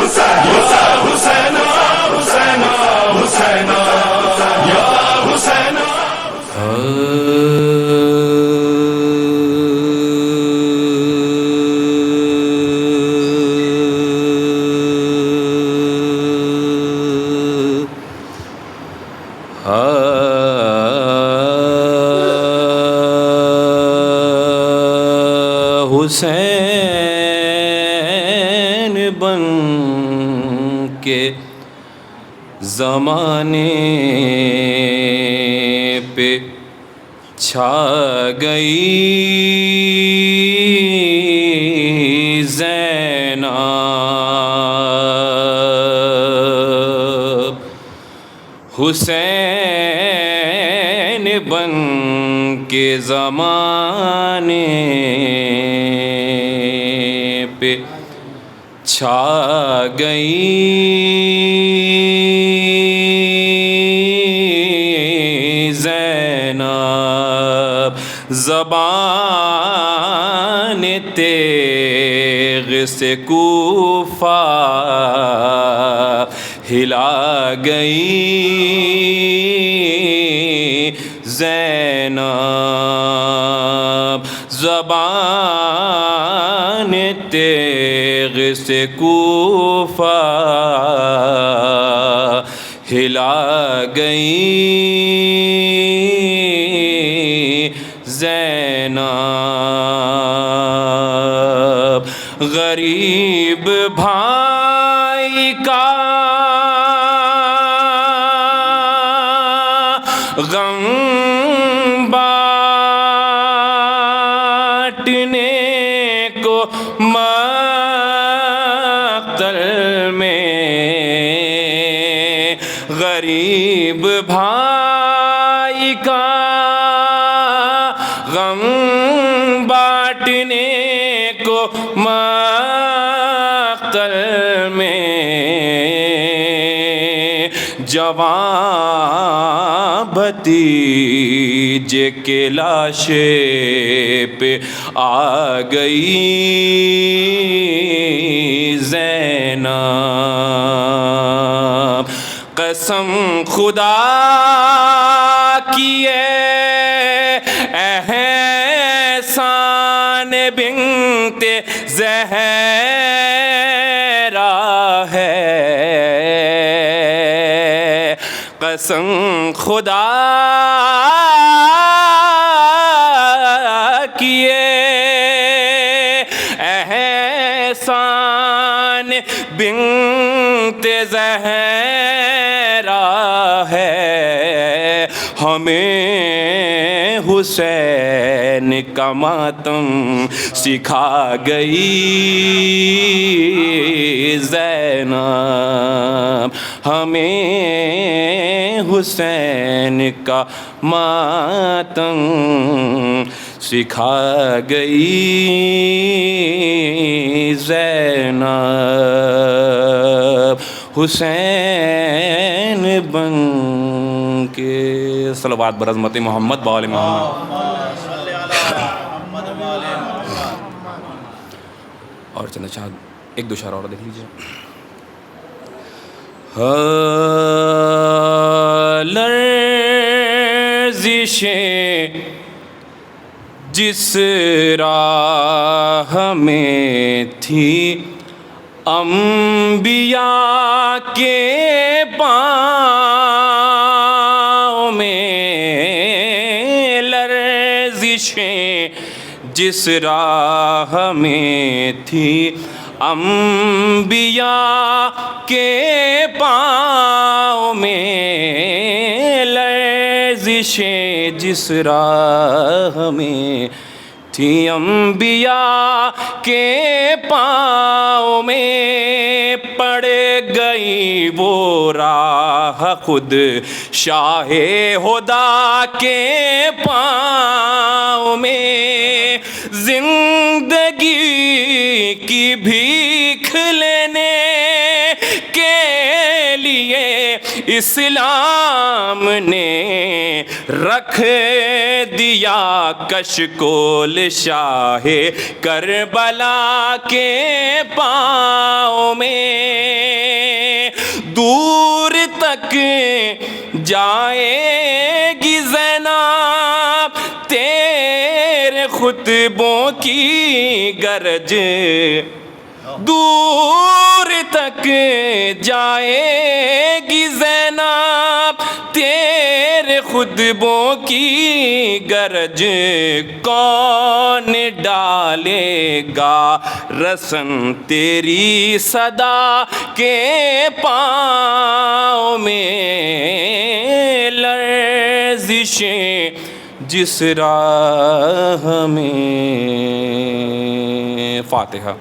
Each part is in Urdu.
حسین بن کے زمانے پہ چھا گئی زینب، حسین بن کے زمانے پہ چھا گئی زینب، زبان تیغ سے کوفہ ہلا گئی زینب، زبان تیغ سے کوفہ ہلا گئی زینب، غریب بھائی کا غم بانٹنے کو مقتل میں، غریب بھائی کا غم بانٹنے کو مقتل میں، جوان بھتیجے کے لاشے پہ آ گئی زینب، قسم خدا کی احسان بنت زہرا ہے، قسم خدا کی احسان بنت زہرا ہے، ہمیں حسین کا ماتم سکھا گئی زینب، ہمیں حسین کا ماتم سکھا گئی زینب، حسین بن کے صلوات برحمت محمد بآل محمد۔ اور چند چاند ایک دو شعر اور دیکھ لیجیے۔ لرزشیں جس راہ میں تھی انبیاء کے پاؤں میں، لرزشیں جس راہ میں تھی انبیاء کے پاؤں میں، لرزشیں جس راہ میں تھی انبیاء کے پاؤں میں، پڑ گئی وہ راہ خود شاہ ہدا کے پاؤں میں، زندگی کی بھیک لینے کے لیے اسلام نے رکھ دیا کشکول شاہ کربلا کے پاؤں میں، دور تک جائے گی زینب تیرے خطبوں کی گرج، دور تک جائے گی زینب تیرے خطبوں کی گرج، کون ڈالے گا رسن تیری صدا کے پاؤں میں، لرزشیں جس راہ میں۔ فاتحہ۔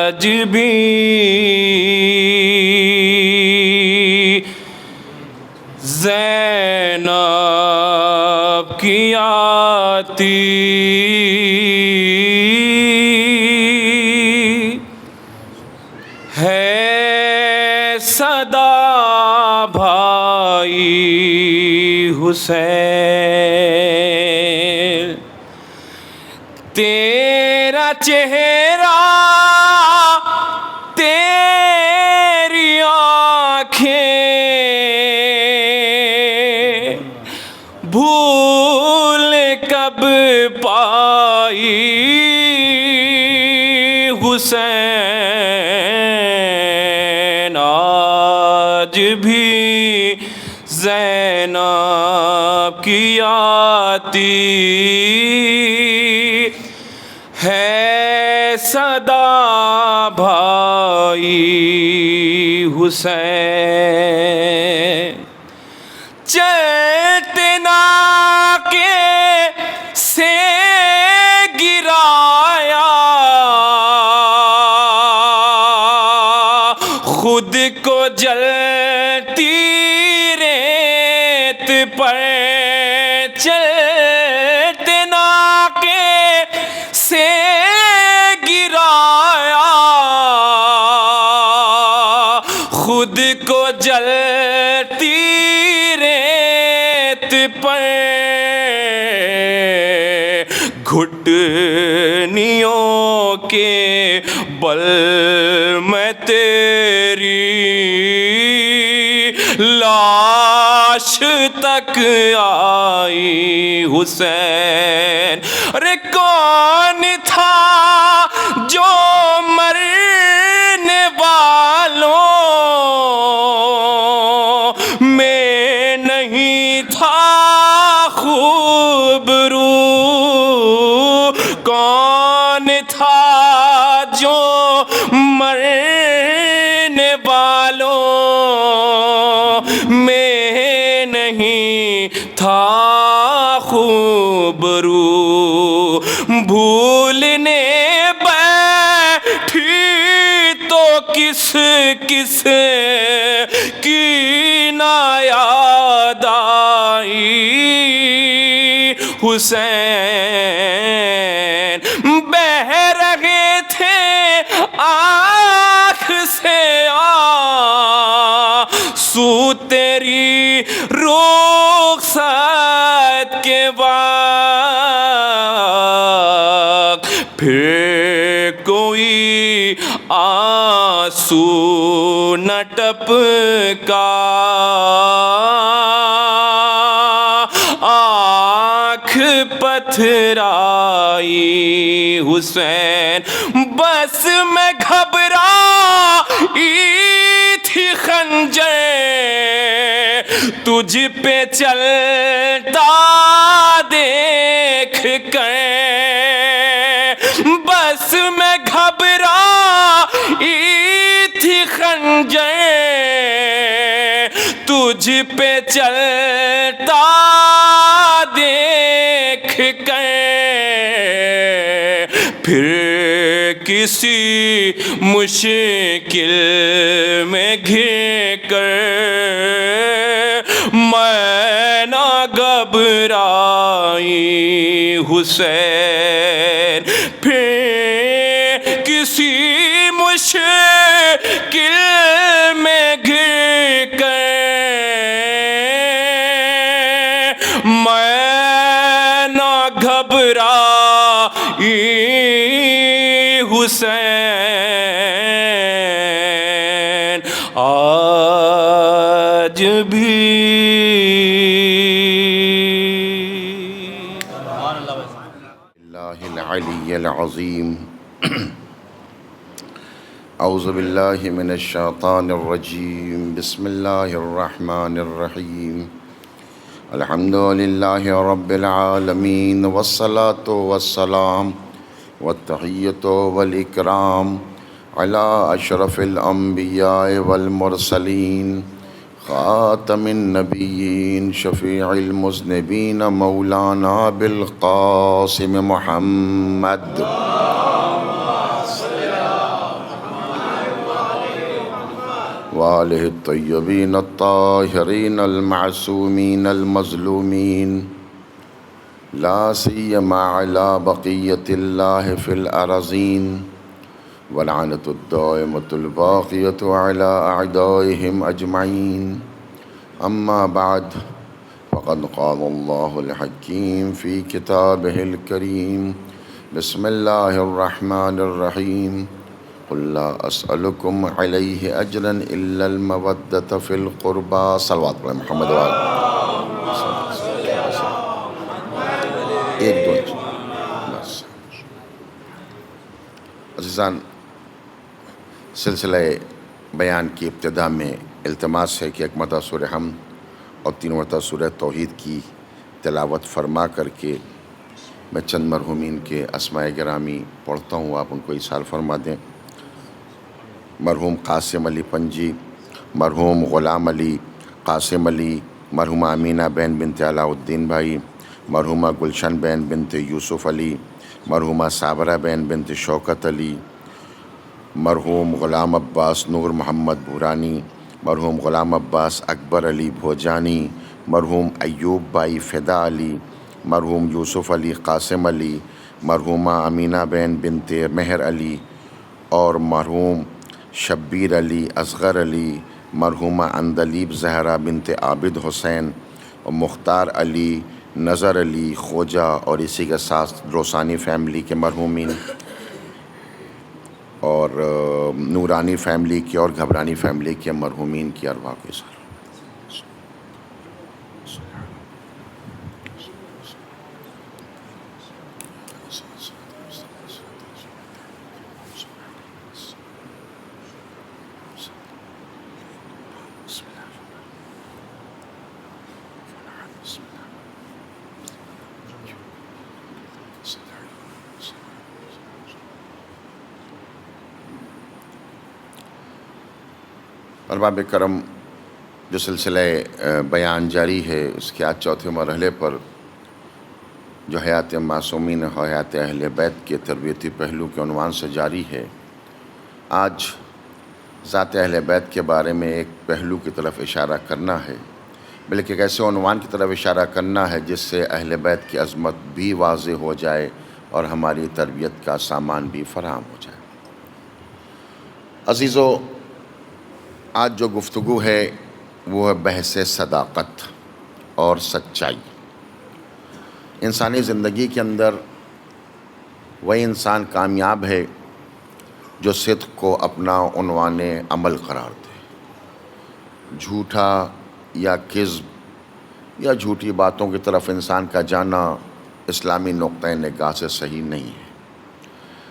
آج بھی زینب کی آتی ہے صدا بھائی حسین، تیرا چہرہ تیری آنکھیں بھول کب پائی حسین، آج بھی زینب کی آتی ہے صدا بھائی حسین، چلتے ناکے سے گرایا خود کو جلتی ریت پر، چلتے ناکے سے گرایا خود کو جلتی ریت پر، گھٹنیوں کے بل میں تیری لاش تک آئی حسین، ارے کون تھا جو مرنے والوں میں نہیں تھا خوبرو، کون تھا جو مرنے والوں میں نہیں تھا خوبرو، بھولنے بیٹھی تو کس کس کی نہ یاد آئی حسین، بہہ رہے تھے آنکھ سے آنسو تیری رخصت کے وقت، پھر کوئی آنسو نہ ٹپکا، آنکھ پتھرائی حسین، بس میں گھبرائی تھی خنجر تجھ پہ چلتا دیکھ کر، تھی خنجر تجھ پہ چلتا دیکھ کر، پھر کسی مشکل میں گھر کر میں نہ گھبرائی حسین، پھر کسی مشکل میں گھر کر میں نہ گھبرائی حسین، آج بھی اللہ العلی العظیم۔ اعوذ باللہ من الشیطان الرجیم، بسم اللہ الرحمن الرحیم، الحمد للہ رب العالمین، والصلاة والسلام والتحیۃ والاکرام علی اشرف الانبیاء والمرسلین، خاتم النبیین، شفیع المذنبین، مولانا بالقاسم محمد وآلہ الطیبین الطاہرین المعصومین المظلومین، لا سیما علی بقیۃ اللہ فی الارضین، واللعنۃ الدائمۃ الباقیۃ علی اعدائہم اجمعین، اما بعد، فقد قال اللہ الحکیم فی کتابہ الکریم، بسم اللہ الرحمن الرحیم، قل لا اسألکم علیہ اجرا الا المودۃ فی القربى، صلوات پڑھیں محمد وآلہ۔ ایک دو بس۔ عزیزان، سلسلہ بیان کی ابتدا میں التماس ہے کہ ایک مرتبہ سورہ حمد اور 3 مرتبہ سورہ توحید کی تلاوت فرما کر کے میں چند مرحومین کے اسماء گرامی پڑھتا ہوں، آپ ان کو ایصال فرما دیں۔ مرحوم قاسم علی پنجی، مرحوم غلام علی، قاسم علی، مرحومہ امینہ بہن بنت علاء الدین بھائی، مرحومہ گلشن بہن بنت یوسف علی، مرحومہ صابرہ بہن بنت شوکت علی، مرحوم غلام عباس نور محمد بھورانی، مرحوم غلام عباس اکبر علی بھوجانی، مرحوم ایوب بھائی فدا علی، مرحوم یوسف علی قاسم علی، مرحومہ امینہ بہن بنت مہر علی، اور مرحوم شبیر علی اصغر علی، مرحومہ اندلیب زہرا بنت عابد حسین، اور مختار علی، نظر علی خوجہ، اور اسی کے ساتھ روسانی فیملی کے مرحومین، اور نورانی فیملی کے اور گھبرانی فیملی کے مرحومین کی ارواح کے ساتھ۔ ارباب کرم، جو سلسلہ بیان جاری ہے اس کے آج 4تھے مرحلے پر، جو حیات معصومین و حیات اہل بیت کے تربیتی پہلو کے عنوان سے جاری ہے، آج ذات اہل بیت کے بارے میں ایک پہلو کی طرف اشارہ کرنا ہے، بلکہ ایک ایسے عنوان کی طرف اشارہ کرنا ہے جس سے اہل بیت کی عظمت بھی واضح ہو جائے اور ہماری تربیت کا سامان بھی فراہم ہو جائے۔ عزیزو، آج جو گفتگو ہے وہ ہے بحث صداقت اور سچائی۔ انسانی زندگی کے اندر وہی انسان کامیاب ہے جو صدق کو اپنا عنوان عمل قرار دے۔ جھوٹا یا کذب یا جھوٹی باتوں کی طرف انسان کا جانا اسلامی نقطۂ نگاہ سے صحیح نہیں ہے۔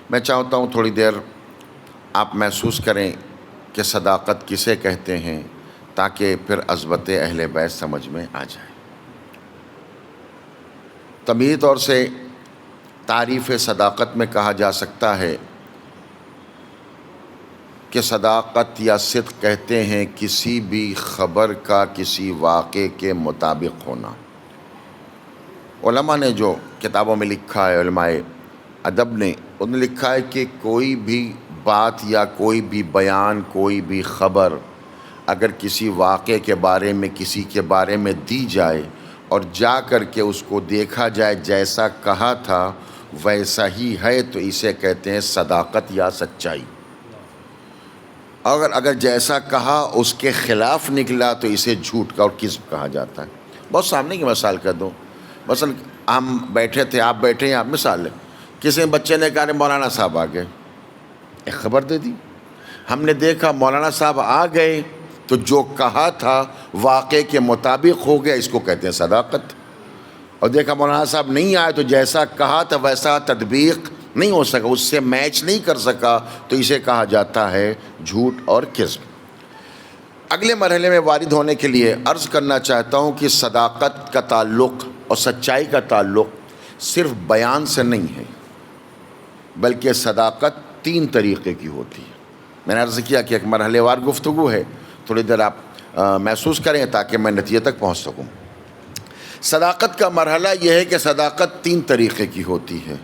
میں چاہتا ہوں تھوڑی دیر آپ محسوس کریں کہ صداقت کسے کہتے ہیں، تاکہ پھر عظمت اہل بیت سمجھ میں آ جائے۔ طبیعی طور سے تعریف صداقت میں کہا جا سکتا ہے کہ صداقت یا صدق کہتے ہیں کسی بھی خبر کا کسی واقعے کے مطابق ہونا۔ علماء نے جو کتابوں میں لکھا ہے، علماء ادب نے، انہوں نے لکھا ہے کہ کوئی بھی بات یا کوئی بھی بیان، کوئی بھی خبر اگر کسی واقعے کے بارے میں، کسی کے بارے میں دی جائے اور جا کر کے اس کو دیکھا جائے جیسا کہا تھا ویسا ہی ہے، تو اسے کہتے ہیں صداقت یا سچائی۔ اگر جیسا کہا اس کے خلاف نکلا تو اسے جھوٹ کا اور کذب کہا جاتا ہے۔ بہت سامنے کی مثال کر دوں، مثلا ہم بیٹھے تھے، آپ بیٹھے ہیں، آپ مثال ہے، کسی بچے نے کہا کہ مولانا صاحب آ گئے، ایک خبر دے دی، ہم نے دیکھا مولانا صاحب آ گئے تو جو کہا تھا واقعے کے مطابق ہو گیا، اس کو کہتے ہیں صداقت۔ اور دیکھا مولانا صاحب نہیں آئے تو جیسا کہا تھا ویسا تطبیق نہیں ہو سکا، اس سے میچ نہیں کر سکا، تو اسے کہا جاتا ہے جھوٹ اور کذب۔ اگلے مرحلے میں وارد ہونے کے لیے عرض کرنا چاہتا ہوں کہ صداقت کا تعلق اور سچائی کا تعلق صرف بیان سے نہیں ہے، بلکہ صداقت 3 طریقے کی ہوتی ہے۔ میں نے عرض کیا کہ ایک مرحلے وار گفتگو ہے، تھوڑی دیر آپ محسوس کریں تاکہ میں نتیجے تک پہنچ سکوں۔ صداقت کا مرحلہ یہ ہے کہ صداقت 3 طریقے کی ہوتی ہے۔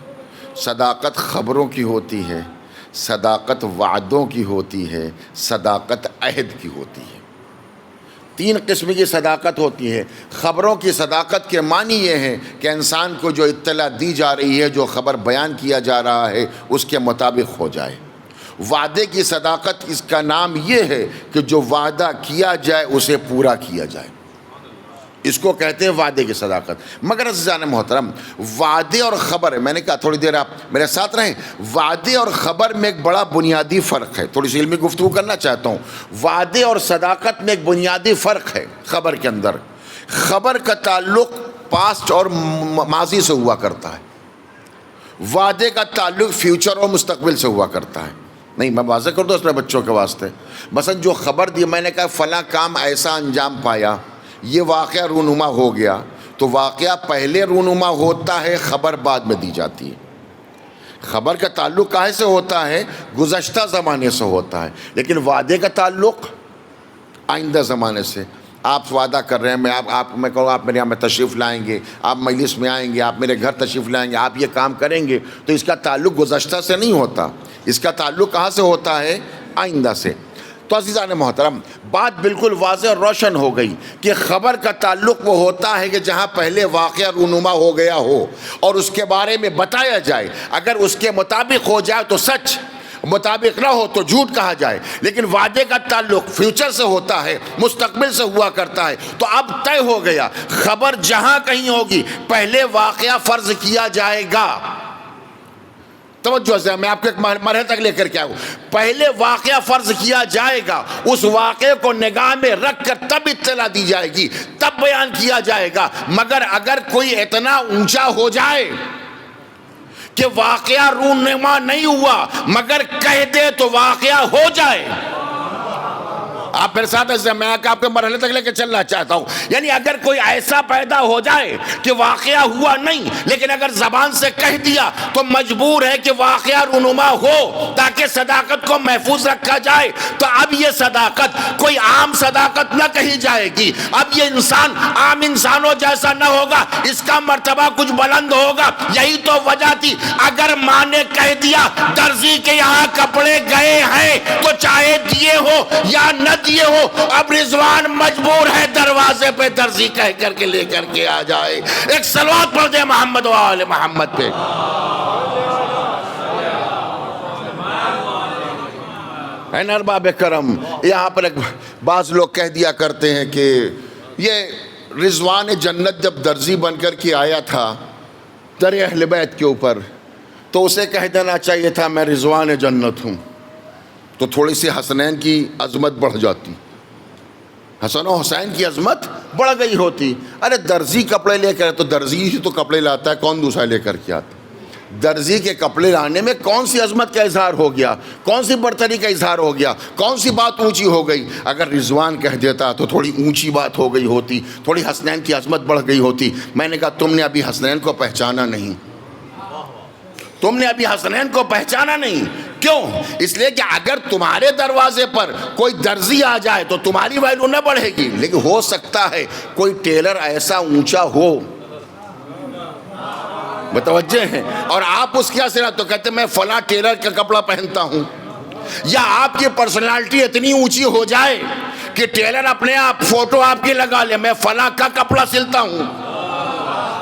صداقت خبروں کی ہوتی ہے، صداقت وعدوں کی ہوتی ہے، صداقت عہد کی ہوتی ہے۔ 3 قسم کی صداقت ہوتی ہے۔ خبروں کی صداقت کے معنی یہ ہے کہ انسان کو جو اطلاع دی جا رہی ہے، جو خبر بیان کیا جا رہا ہے، اس کے مطابق ہو جائے۔ وعدے کی صداقت، اس کا نام یہ ہے کہ جو وعدہ کیا جائے اسے پورا کیا جائے، اس کو کہتے ہیں وعدے کی صداقت۔ مگر عزیزان محترم، وعدے اور خبر، میں نے کہا تھوڑی دیر آپ میرے ساتھ رہیں، وعدے اور خبر میں ایک بڑا بنیادی فرق ہے۔ تھوڑی سی علمی گفتگو کرنا چاہتا ہوں۔ وعدے اور صداقت میں ایک بنیادی فرق ہے خبر کے اندر۔ خبر کا تعلق پاسٹ اور ماضی سے ہوا کرتا ہے، وعدے کا تعلق فیوچر اور مستقبل سے ہوا کرتا ہے۔ نہیں، میں واضح کر دوں اس میں بچوں کے واسطے، مثلا جو خبر دی، میں نے کہا فلاں کام ایسا انجام پایا، یہ واقعہ رونما ہو گیا، تو واقعہ پہلے رونما ہوتا ہے، خبر بعد میں دی جاتی ہے۔ خبر کا تعلق کہاں سے ہوتا ہے؟ گزشتہ زمانے سے ہوتا ہے، لیکن وعدے کا تعلق آئندہ زمانے سے۔ آپ وعدہ کر رہے ہیں، میں کہوں آپ میرے یہاں میں تشریف لائیں گے، آپ مجلس میں آئیں گے، آپ میرے گھر تشریف لائیں گے، آپ یہ کام کریں گے، تو اس کا تعلق گزشتہ سے نہیں ہوتا، اس کا تعلق کہاں سے ہوتا ہے؟ آئندہ سے۔ تو عزیزان محترم، بات بالکل واضح اور روشن ہو گئی کہ خبر کا تعلق وہ ہوتا ہے کہ جہاں پہلے واقعہ رونما ہو گیا ہو اور اس کے بارے میں بتایا جائے، اگر اس کے مطابق ہو جائے تو سچ، مطابق نہ ہو تو جھوٹ کہا جائے۔ لیکن وعدے کا تعلق فیوچر سے ہوتا ہے، مستقبل سے ہوا کرتا ہے، تو اب طے ہو گیا، خبر جہاں کہیں ہوگی پہلے واقعہ فرض کیا جائے گا۔ توجہ سے میں آپ کو ایک مرحلے تک لے کر کے آؤں۔ پہلے واقعہ فرض کیا جائے گا، اس واقعے کو نگاہ میں رکھ کر تب اطلاع دی جائے گی، تب بیان کیا جائے گا۔ مگر اگر کوئی اتنا اونچا ہو جائے کہ واقعہ رونما نہیں ہوا مگر کہہ دے تو واقعہ ہو جائے، آپ میرے ساتھ ایسے، میں آپ کے مرحلے تک لے کے چلنا چاہتا ہوں، یعنی اگر کوئی ایسا پیدا ہو جائے کہ واقعہ ہوا نہیں لیکن اگر زبان سے کہہ دیا تو مجبور ہے کہ واقعہ رونما ہو تاکہ صداقت کو محفوظ رکھا جائے، تو اب یہ صداقت کوئی عام صداقت نہ کہی جائے گی، اب یہ انسان عام انسانوں جیسا نہ ہوگا، اس کا مرتبہ کچھ بلند ہوگا۔ یہی تو وجہ تھی، اگر ماں نے کہہ دیا درزی کے یہاں کپڑے گئے ہیں تو چاہے دیے ہو یا نہ دیے ہو، اب رضوان مجبور ہے دروازے پہ درزی کہہ کر کے لے کر کے آ جائے۔ ایک صلوات پڑھ دے محمد و آل محمد پہ۔ اے ارباب کرم، یہاں پر ایک بعض لوگ کہہ دیا کرتے ہیں کہ یہ رضوان جنت جب درزی بن کر کے آیا تھا در اہل بیت کے اوپر تو اسے کہہ دینا چاہیے تھا میں رضوان جنت ہوں، تو تھوڑی سی حسنین کی عظمت بڑھ جاتی، حسن و حسین کی عظمت بڑھ گئی ہوتی۔ ارے درزی کپڑے لے کر، تو درزی ہی تو کپڑے لاتا ہے، کون دوسرا لے کر کے آتا؟ درزی کے کپڑے لانے میں کون سی عظمت کا اظہار ہو گیا، کون سی برتری کا اظہار ہو گیا، کون سی بات اونچی ہو گئی؟ اگر رضوان کہہ دیتا تو تھوڑی اونچی بات ہو گئی ہوتی، تھوڑی حسنین کی عظمت بڑھ گئی ہوتی۔ میں نے کہا تم نے ابھی حسنین کو پہچانا نہیں، تم نے ابھی حسنین کو پہچانا نہیں، کیوں؟ اس لیے کہ اگر تمہارے دروازے پر کوئی درزی آ جائے تو تمہاری ویلیو نہ بڑھے گی، لیکن ہو سکتا ہے کوئی ٹیلر ایسا اونچا ہو، متوجہ ہیں، اور آپ اس کے اثر تو کہتے میں فلاں ٹیلر کا کپڑا پہنتا ہوں، یا آپ کی پرسنالٹی اتنی اونچی ہو جائے کہ ٹیلر اپنے آپ فوٹو آپ کی لگا لے میں فلاں کا کپڑا سلتا ہوں،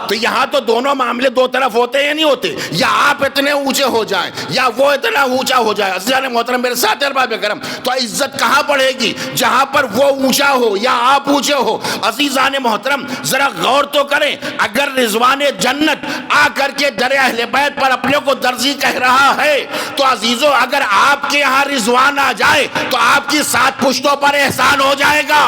تو یہاں تو دونوں معاملے دو طرف ہوتے یا نہیں ہوتے؟ یا آپ اتنے اونچے ہو جائیں یا وہ اتنا اونچا ہو جائے۔ عزیزان محترم میرے ساتھ ارباب کرم، تو عزت کہاں بڑھے گی؟ جہاں پر وہ اونچا ہو یا آپ اونچے ہو۔ عزیزان محترم ذرا غور تو کریں، اگر رضوان جنت آ کر کے در اہل بیت پر اپنے کو درزی کہہ رہا ہے تو عزیزو اگر آپ کے یہاں رضوان آ جائے تو آپ کی 7 پشتوں پر احسان ہو جائے گا،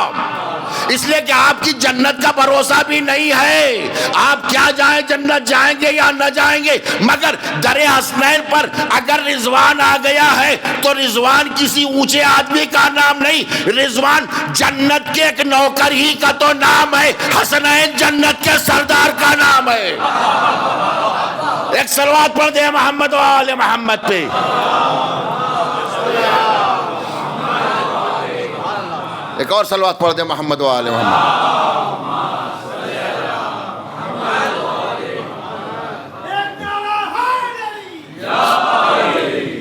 اس لیے کہ آپ کی جنت کا بھروسہ بھی نہیں ہے، آپ کیا جائیں جنت جائیں گے یا نہ جائیں گے، مگر در حسنین پر اگر رضوان آ گیا ہے تو رضوان کسی اونچے آدمی کا نام نہیں، رضوان جنت کے ایک نوکر ہی کا تو نام ہے، حسنین جنت کے سردار کا نام ہے۔ ایک صلوات پڑھ دیں محمد و آل محمد پہ۔ ایک اور صلوات پڑھ دیں محمد و آل محمد۔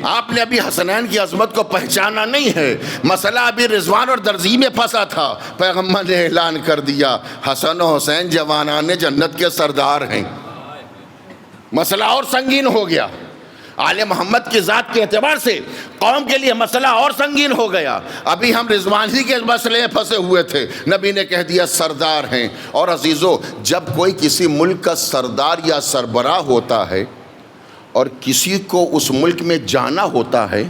آپ نے ابھی حسنین کی عظمت کو پہچانا نہیں ہے، مسئلہ ابھی رضوان اور درزی میں پھنسا تھا، پیغمبر نے اعلان کر دیا حسن و حسین جوانان جنت کے سردار ہیں، مسئلہ اور سنگین ہو گیا۔ آل محمد کی ذات کے اعتبار سے قوم کے لیے مسئلہ اور سنگین ہو گیا۔ ابھی ہم رضوان ہی کے مسئلے میں پھنسے ہوئے تھے، نبی نے کہہ دیا سردار ہیں۔ اور عزیزو جب کوئی کسی ملک کا سردار یا سربراہ ہوتا ہے اور کسی کو اس ملک میں جانا ہوتا ہے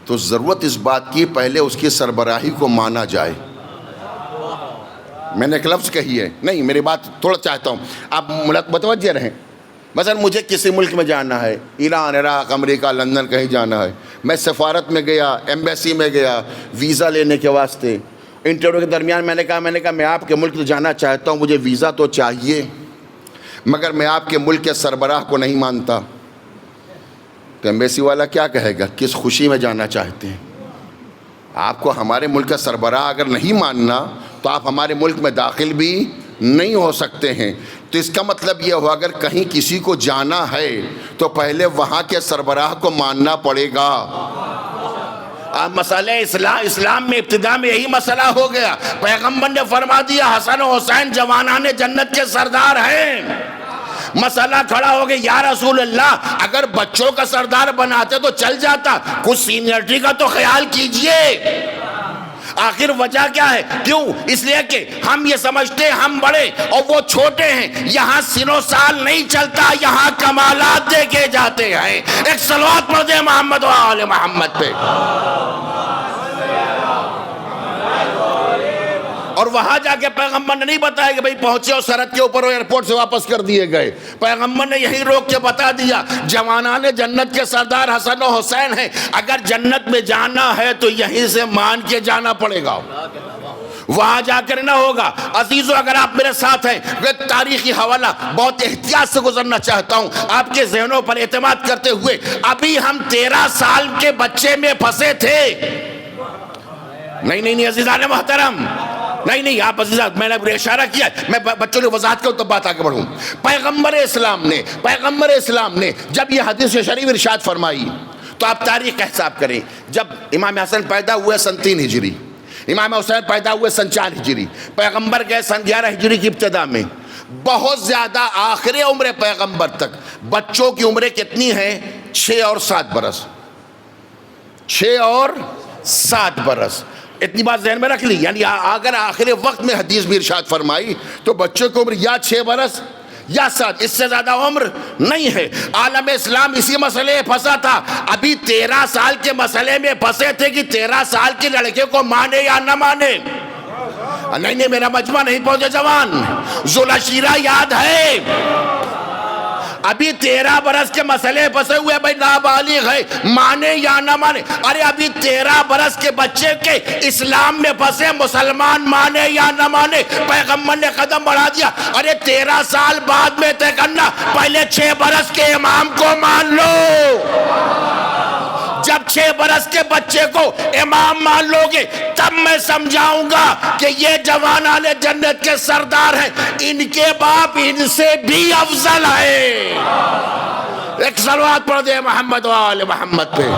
تو ضرورت اس بات کی پہلے اس کی سربراہی کو مانا جائے۔ میں نے ایک لفظ کہی ہے، نہیں میری بات تھوڑا چاہتا ہوں آپ متوجہ رہیں۔ مثلا مجھے کسی ملک میں جانا ہے، ایران، عراق، امریکہ، لندن کہیں جانا ہے، میں سفارت میں گیا، ایمبیسی میں گیا ویزا لینے کے واسطے، انٹرویو کے درمیان میں نے کہا میں آپ کے ملک جانا چاہتا ہوں، مجھے ویزا تو چاہیے مگر میں آپ کے ملک کے سربراہ کو نہیں مانتا، تو ایمبیسی والا کیا کہے گا؟ کس خوشی میں جانا چاہتے ہیں؟ آپ کو ہمارے ملک کا سربراہ اگر نہیں ماننا تو آپ ہمارے ملک میں داخل بھی نہیں ہو سکتے ہیں۔ تو اس کا مطلب یہ ہوا اگر کہیں کسی کو جانا ہے تو پہلے وہاں کے سربراہ کو ماننا پڑے گا۔ مسئلہ اسلام میں ابتدا میں یہی مسئلہ ہو گیا، پیغمبر نے فرما دیا حسن و حسین جوانان جنت کے سردار ہیں۔ مسئلہ کھڑا ہو گیا یا رسول اللہ اگر بچوں کا سردار بناتے تو چل جاتا، کچھ سینئرٹی کا تو خیال کیجئے۔ آخر وجہ کیا ہے؟ کیوں؟ اس لیے کہ ہم یہ سمجھتے ہیں ہم بڑے اور وہ چھوٹے ہیں، یہاں سن و سال نہیں چلتا، یہاں کمالات دیکھے جاتے ہیں۔ ایک صلوات پڑھ دیں محمد و آل محمد پہ۔ اور وہاں جا کے پیغمبر نے نہیں بتایا کہ بھئی پہنچے اور سرحد کے اوپر ایئرپورٹ سے واپس کر دیے گئے، پیغمبر نے یہی روک کے بتا دیا جوانان جنت کے سردار حسن و حسین ہیں، اگر جنت میں جانا ہے تو یہیں سے مان کے جانا پڑے گا، وہاں جا کر نہ ہوگا۔ عزیزو اگر آپ میرے ساتھ ہیں، تاریخی حوالہ بہت احتیاط سے گزرنا چاہتا ہوں آپ کے ذہنوں پر اعتماد کرتے ہوئے، ابھی ہم 13 سال کے بچے میں پھنسے تھے۔ نہیں عزیزان محترم، نہیں آپ عزیزات، میں نے اشارہ کیا، میں بچوں کی وضاحت کروں تب بات آگے بڑھوں۔ پیغمبر اسلام نے جب یہ حدیث شریف ارشاد فرمائی تو آپ تاریخ کا حساب کریں، جب امام حسن پیدا ہوئے سن 3 ہجری، امام حسین پیدا ہوئے سن 4 ہجری، پیغمبر گئے سن 11 ہجری کی ابتدا میں، بہت زیادہ آخر عمر پیغمبر تک بچوں کی عمریں کتنی ہیں؟ 6 اور 7 برس، 6 اور 7 برس، اتنی بات ذہن میں رکھ لی۔ یعنی اگر آخر وقت میں حدیث بھی ارشاد فرمائی تو بچوں کی عمر یا 6 برس یا 7، اس سے زیادہ عمر نہیں ہے۔ عالم اسلام اسی مسئلے میں پھنسا تھا، ابھی 13 سال کے مسئلے میں پھنسے تھے کہ 13 سال کے لڑکے کو مانے یا نہ مانے۔ نہیں میرا مجمع نہیں پہنچے جوان، ذوالعشیرہ یاد ہے، ابھی 13 برس کے مسئلے پھنسے ہوئے، بھائی نابالغ ہے، مانے یا نہ مانے۔ ارے ابھی 13 برس کے بچے کے اسلام میں پھنسے، مسلمان مانے یا نہ مانے، پیغمبر نے قدم بڑھا دیا، ارے 13 سال بعد میں طے کرنا، پہلے 6 برس کے امام کو مان لو۔ 6 برس کے بچے کو امام مان لو گے تب میں سمجھاؤں گا کہ یہ جوان اہل جنت کے سردار ہیں، ان کے باپ ان سے بھی افضل ہے۔ ایک صلوات پڑھ دے محمد و آل محمد پہ۔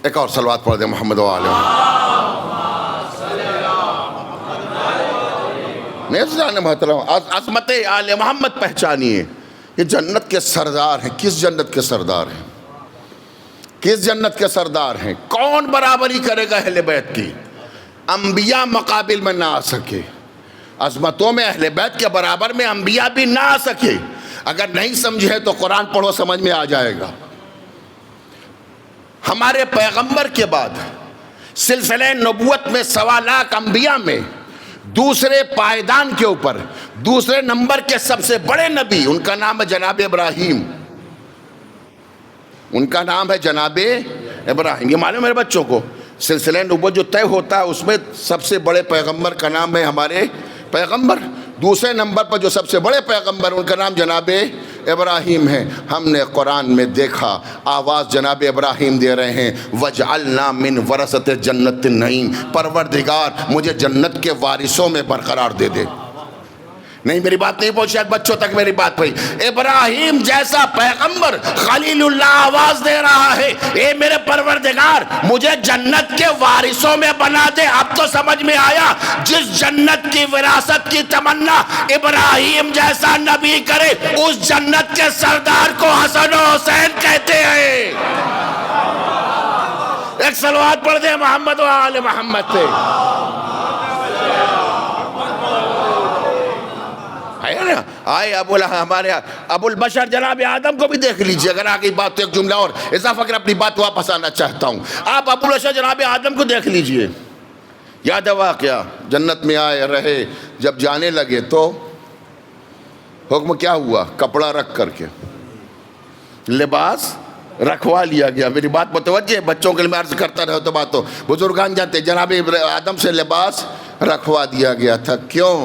ایک اور صلوات پڑھ دے محمد و آل محمد۔ نہیں محترم، عظمت آل محمد پہچانیے، یہ جنت کے سردار ہیں۔ کس جنت کے سردار ہیں؟ کس جنت کے سردار ہیں؟ کون برابری کرے گا اہل بیت کی؟ انبیاء مقابل میں نہ آ سکے، عظمتوں میں اہل بیت کے برابر میں انبیاء بھی نہ آ سکے۔ اگر نہیں سمجھے تو قرآن پڑھو، سمجھ میں آ جائے گا۔ ہمارے پیغمبر کے بعد سلسلہ نبوت میں 1.25 لاکھ انبیاء میں دوسرے پائیدان کے اوپر دوسرے نمبر کے سب سے بڑے نبی، ان کا نام ہے جناب ابراہیم۔ ان کا نام ہے جناب ابراہیم۔ یہ معلوم میرے بچوں کو، سلسلہ نبوت جو طے ہوتا ہے اس میں سب سے بڑے پیغمبر کا نام ہے ہمارے پیغمبر، دوسرے نمبر پر جو سب سے بڑے پیغمبر ان کا نام جناب ابراہیم ہے۔ ہم نے قرآن میں دیکھا آواز جناب ابراہیم دے رہے ہیں، وَجْعَلْنَا مِنْ وَرَثَةِ جَنَّةِ النَّعِيمِ، پروردگار مجھے جنت کے وارثوں میں برقرار دے دے۔ نہیں میری بات نہیں پہنچی، شاید بچوں تک میری بات پہنچی۔ ابراہیم جیسا پیغمبر خلیل اللہ آواز دے رہا ہے، اے میرے پروردگار مجھے جنت کے وارثوں میں بنا دے۔ اب تو سمجھ میں آیا، جس جنت کی وراثت کی تمنا ابراہیم جیسا نبی کرے اس جنت کے سردار کو حسن و حسین کہتے ہیں۔ ایک صلوات پڑھ دے محمد و آل محمد پہ۔ آئے ہمارے ابو البشر جناب آدم کو بھی دیکھ لیجئے، اگر آگئی بات تو ایک جملہ اور اضافہ کر اپنی بات واپس آنا چاہتا ہوں۔ آپ ابو البشر جناب آدم کو دیکھ لیجئے، یاد ہے واقعہ، جنت میں آئے رہے، جب جانے لگے تو حکم کیا ہوا؟ کپڑا رکھ کر کے لباس رکھوا لیا گیا۔ میری بات متوجہ ہے، بچوں کے لیے میں عرض کرتا رہا تو بات تو بزرگان جانتے، جناب آدم سے لباس رکھوا دیا گیا تھا۔ کیوں؟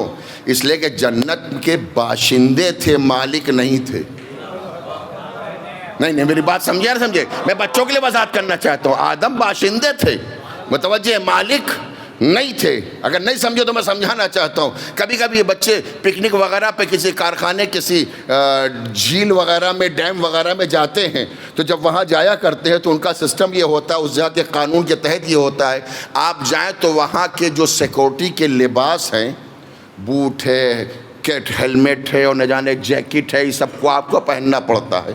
اس لیے کہ جنت کے باشندے تھے، مالک نہیں تھے۔ نہیں میری بات سمجھے یا سمجھے؟ میں بچوں کے لیے وضاحت کرنا چاہتا ہوں، آدم باشندے تھے، متوجہ مالک نہیں تھے۔ اگر نہیں سمجھو تو میں سمجھانا چاہتا ہوں۔ کبھی کبھی یہ بچے پکنک وغیرہ پہ کسی کارخانے، کسی جھیل وغیرہ میں، ڈیم وغیرہ میں جاتے ہیں، تو جب وہاں جایا کرتے ہیں تو ان کا سسٹم یہ ہوتا ہے، اس جگہ کے قانون کے تحت یہ ہوتا ہے، آپ جائیں تو وہاں کے جو سیکورٹی کے لباس ہیں، بوٹ ہے، کیٹ ہیلمٹ ہے اور نہ جانے جیکٹ ہے، یہ سب کو آپ کو پہننا پڑتا ہے۔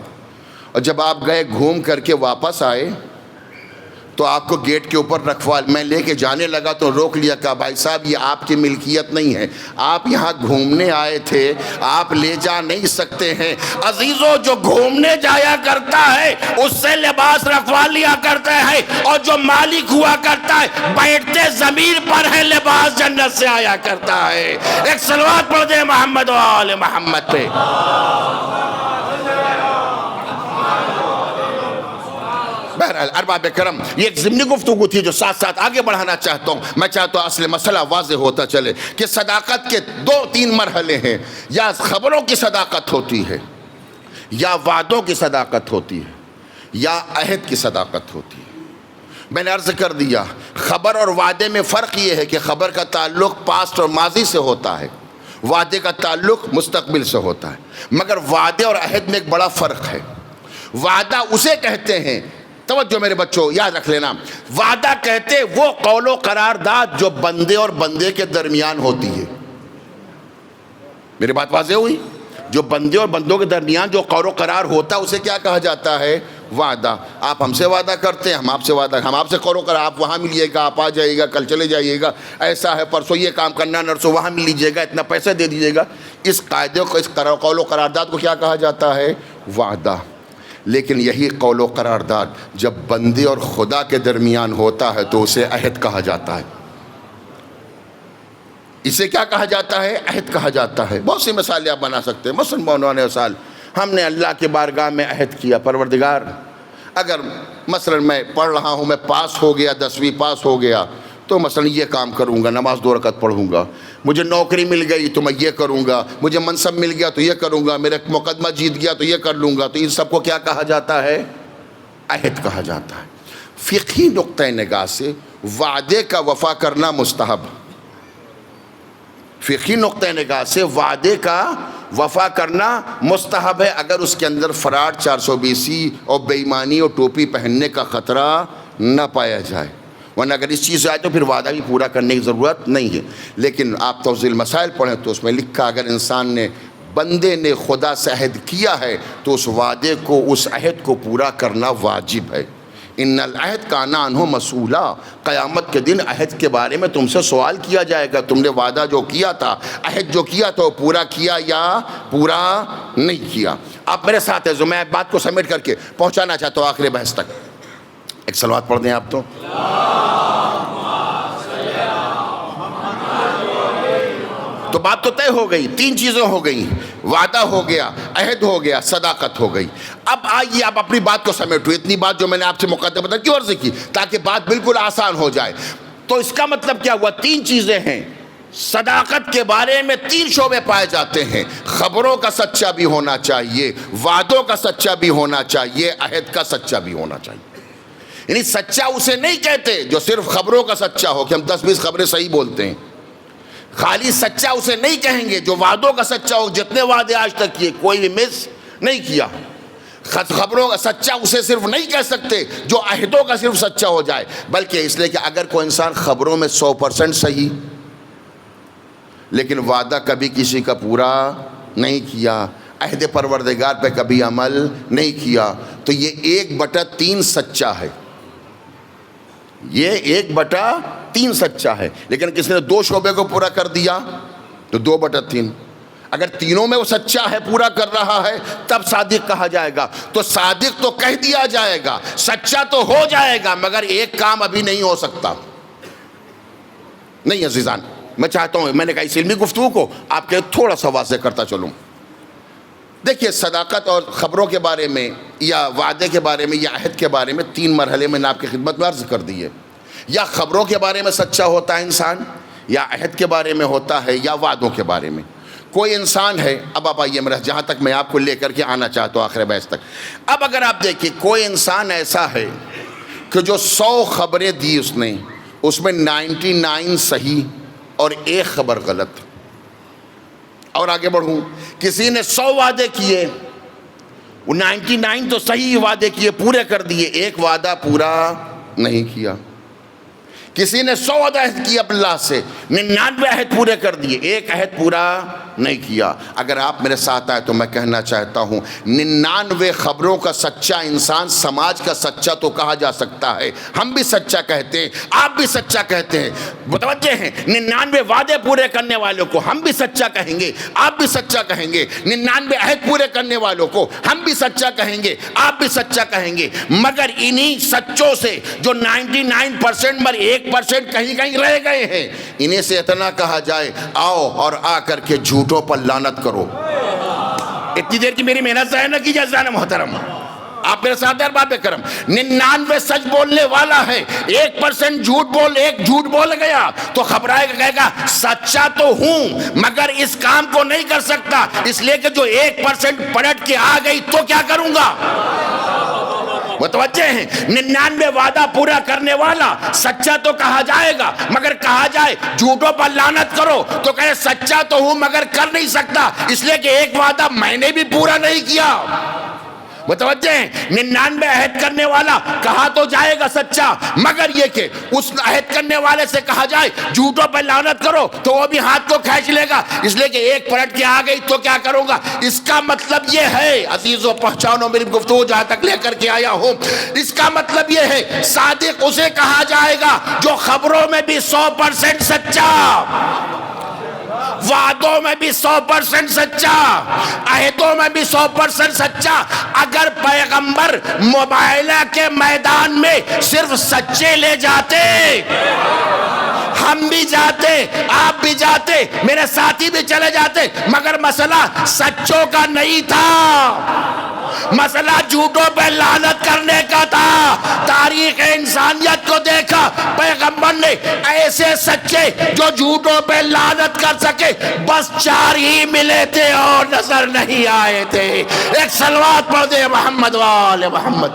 اور جب آپ گئے گھوم کر کے واپس آئے تو آپ کو گیٹ کے اوپر رکھوا، میں لے کے جانے لگا تو روک لیا، کہا بھائی صاحب یہ آپ کی ملکیت نہیں ہے، آپ یہاں گھومنے آئے تھے، آپ لے جا نہیں سکتے ہیں۔ عزیزو جو گھومنے جایا کرتا ہے اس سے لباس رکھوا لیا کرتا ہے، اور جو مالک ہوا کرتا ہے بیٹھتے زمین پر ہے، لباس جنت سے آیا کرتا ہے۔ ایک صلوات پڑھ دے محمد و آل محمد پہ۔ بہرحال ارباب کرم، یہ ایک ضمنی گفتگو تھی جو ساتھ ساتھ آگے بڑھانا چاہتا ہوں۔ میں چاہتا ہوں اصل مسئلہ واضح ہوتا چلے کہ صداقت کے 2-3 مرحلے ہیں، یا خبروں کی صداقت ہوتی ہے، یا وعدوں کی صداقت ہوتی ہے، یا عہد کی صداقت ہوتی ہے۔ میں نے عرض کر دیا خبر اور وعدے میں فرق یہ ہے کہ خبر کا تعلق پاسٹ اور ماضی سے ہوتا ہے، وعدے کا تعلق مستقبل سے ہوتا ہے۔ مگر وعدے اور عہد میں ایک بڑا فرق ہے۔ وعدہ اسے کہتے ہیں، توجہ میرے بچوں یاد رکھ لینا، وعدہ کہتے وہ قول و قرارداد جو بندے اور بندے کے درمیان ہوتی ہے۔ میری بات واضح ہوئی؟ جو بندے اور بندوں کے درمیان جو قول و قرار ہوتا ہے اسے کیا کہا جاتا ہے؟ وعدہ۔ آپ ہم سے وعدہ کرتے ہیں، ہم آپ سے وعدہ، ہم آپ سے قول و قرار، آپ وہاں ملیے گا، آپ آ جائیے گا، کل چلے جائیے گا، ایسا ہے، پرسوں یہ کام کرنا، نرسوں وہاں مل لیجیے گا، اتنا پیسہ دے دیجیے گا۔ اس قاعدے کو، اس قول و قرارداد کو کیا کہا جاتا ہے؟ وعدہ۔ لیکن یہی قول و قرارداد جب بندے اور خدا کے درمیان ہوتا ہے تو اسے عہد کہا جاتا ہے۔ اسے کیا کہا جاتا ہے؟ عہد کہا جاتا ہے۔ بہت سی مثالیں آپ بنا سکتے ہیں، مسلمانوں نے مثال، ہم نے اللہ کے بارگاہ میں عہد کیا، پروردگار اگر مثلا میں پڑھ رہا ہوں، میں پاس ہو گیا، 10ویں پاس ہو گیا، تو مثلا یہ کام کروں گا، نماز 2 رکعت پڑھوں گا، مجھے نوکری مل گئی تو میں یہ کروں گا، مجھے منصب مل گیا تو یہ کروں گا، میرا مقدمہ جیت گیا تو یہ کر لوں گا، تو ان سب کو کیا کہا جاتا ہے؟ عہد کہا جاتا ہے۔ فقہی نقطہ نگاہ سے وعدے کا وفا کرنا مستحب، فقہی نقطہ نگاہ سے وعدے کا وفا کرنا مستحب ہے اگر اس کے اندر فراڈ، 420 اور بے ایمانی اور ٹوپی پہننے کا خطرہ نہ پایا جائے، ورنہ اگر اس چیز سے آئے تو پھر وعدہ بھی پورا کرنے کی ضرورت نہیں ہے۔ لیکن آپ توضیح المسائل پڑھیں تو اس میں لکھا اگر انسان نے، بندے نے خدا سے عہد کیا ہے تو اس وعدے کو، اس عہد کو پورا کرنا واجب ہے۔ ان العہد کان عنہ مسئولا، قیامت کے دن عہد کے بارے میں تم سے سوال کیا جائے گا، تم نے وعدہ جو کیا تھا، عہد جو کیا تھا وہ پورا کیا یا پورا نہیں کیا۔ آپ میرے ساتھ ہیں، جو میں بات کو سمیٹ کر کے پہنچانا چاہتا ہوں آخری بحث تک۔ ایک صلوات پڑھ دیں آپ تو۔ تو بات تو طے ہو گئی، 3 چیزیں ہو گئی، وعدہ ہو گیا، عہد ہو گیا، صداقت ہو گئی۔ اب آئیے آپ اپنی بات کو سمیٹو، اتنی بات جو میں نے آپ سے مقدمہ کیوں عرض کی، تاکہ بات بالکل آسان ہو جائے۔ تو اس کا مطلب کیا ہوا؟ 3 چیزیں ہیں۔ صداقت کے بارے میں 3 شعبے پائے جاتے ہیں، خبروں کا سچا بھی ہونا چاہیے، وعدوں کا سچا بھی ہونا چاہیے، عہد کا سچا بھی ہونا چاہیے۔ یعنی سچا اسے نہیں کہتے جو صرف خبروں کا سچا ہو کہ ہم 10-20 خبریں صحیح بولتے ہیں، خالی سچا اسے نہیں کہیں گے جو وعدوں کا سچا ہو، جتنے وعدے آج تک کیے کوئی بھی مس نہیں کیا۔ خبروں کا سچا اسے صرف نہیں کہہ سکتے جو عہدوں کا صرف سچا ہو جائے، بلکہ اس لیے کہ اگر کوئی انسان خبروں میں 100% صحیح لیکن وعدہ کبھی کسی کا پورا نہیں کیا، عہد پروردگار پہ کبھی عمل نہیں کیا، تو یہ 1/3 سچا ہے، یہ 1/3 سچا ہے۔ لیکن کسی نے 2 شعبے کو پورا کر دیا تو 2/3۔ اگر تینوں میں وہ سچا ہے، پورا کر رہا ہے، تب صادق کہا جائے گا۔ تو صادق تو کہہ دیا جائے گا، سچا تو ہو جائے گا، مگر ایک کام ابھی نہیں ہو سکتا۔ نہیں عزیزان، میں چاہتا ہوں، میں نے کہا اس علمی گفتگو کو آپ کے تھوڑا سا واضح کرتا چلوں۔ دیکھیے، صداقت اور خبروں کے بارے میں یا وعدے کے بارے میں یا عہد کے بارے میں 3 مرحلے میں نے آپ کی خدمت میں عرض کر دی ہے۔ یا خبروں کے بارے میں سچا ہوتا ہے انسان، یا عہد کے بارے میں ہوتا ہے، یا وعدوں کے بارے میں۔ کوئی انسان ہے، اب آپ آئیے، میرا جہاں تک میں آپ کو لے کر کے آنا چاہتا ہوں آخر بحث تک۔ اب اگر آپ دیکھیں، کوئی انسان ایسا ہے کہ جو 100 خبریں دی اس نے، اس میں 99 صحیح اور 1 خبر غلط۔ اور آگے بڑھوں، کسی نے 100 وعدے کیے، وہ 99 تو صحیح وعدے کیے، پورے کر دیے، 1 وعدہ پورا نہیں کیا۔ کسی نے 100 عہد کیا اللہ سے، 99 عہد پورے کر دیے، 1 عہد پورا نہیں کیا۔ اگر آپ میرے ساتھ آئے تو میں کہنا چاہتا ہوں، 99 خبروں کا سچا انسان سماج کا سچا تو کہا جا سکتا ہے، ہم بھی سچا کہتے ہیں، آپ بھی سچا کہتے ہیں، متوجہ ہیں؟ 99 وعدے پورے کرنے والوں کو ہم بھی سچا کہیں گے، آپ بھی سچا کہیں گے، 99 عہد پورے کرنے والوں کو ہم بھی سچا کہیں گے، آپ بھی سچا کہیں گے۔ مگر انہی سچوں سے جو 99% مر 1% کہیں کہیں رہ گئے ہیں، انہیں سے اتنا کہا جائے، آؤ اور آ کر کے جھوٹوں پر لعنت کرو۔ اتنی دیر کی میری محنت ضائع نہ کیجیے عزیزان محترم، آپ میرے ساتھ ارباب کرم۔ 99 سچ بولنے والا ہے، 1% جھوٹ بول گیا تو خبرائے گا، کہے گا سچا تو ہوں مگر اس کام کو نہیں کر سکتا، اس لیے کہ جو 1% پلٹ کے آ گئی تو کیا کروں گا؟ متوجہ ہیں؟ 99 وعدہ پورا کرنے والا سچا تو کہا جائے گا، مگر کہا جائے جھوٹوں پر لعنت کرو تو کہے سچا تو ہوں مگر کر نہیں سکتا، اس لیے کہ 1 وعدہ میں نے بھی پورا نہیں کیا۔ متوجہ ہیں؟ 99 عہد کرنے والا کہا تو جائے گا سچا، مگر یہ کہ اس عہد کرنے والے سے کہا جائے جھوٹوں پر لعنت کرو تو وہ بھی ہاتھ کو کھینچ لے گا، اس لیے کہ 1 پلٹ کے آ گئی تو کیا کروں گا۔ اس کا مطلب یہ ہے، عزیزو پہچانو میری گفتگو جہاں تک لے کر کے آیا ہوں، اس کا مطلب یہ ہے صادق اسے کہا جائے گا جو خبروں میں بھی 100% سچا، وعدوں میں بھی 100% سچا، عہدوں میں بھی 100% سچا۔ اگر پیغمبر مباہلہ کے میدان میں صرف سچے لے جاتے، ہم بھی جاتے، آپ بھی جاتے، میرے ساتھی بھی چلے جاتے، مگر مسئلہ سچوں کا نہیں تھا، مسئلہ جھوٹوں پہ لعنت کرنے کا تھا۔ تاریخ انسانیت کو دیکھا، پیغمبر نے ایسے سچے جو جھوٹوں پہ لعنت کر سکے بس 4 ہی ملے تھے اور نظر نہیں آئے تھے۔ ایک صلوات پڑھ دے محمد وآل محمد۔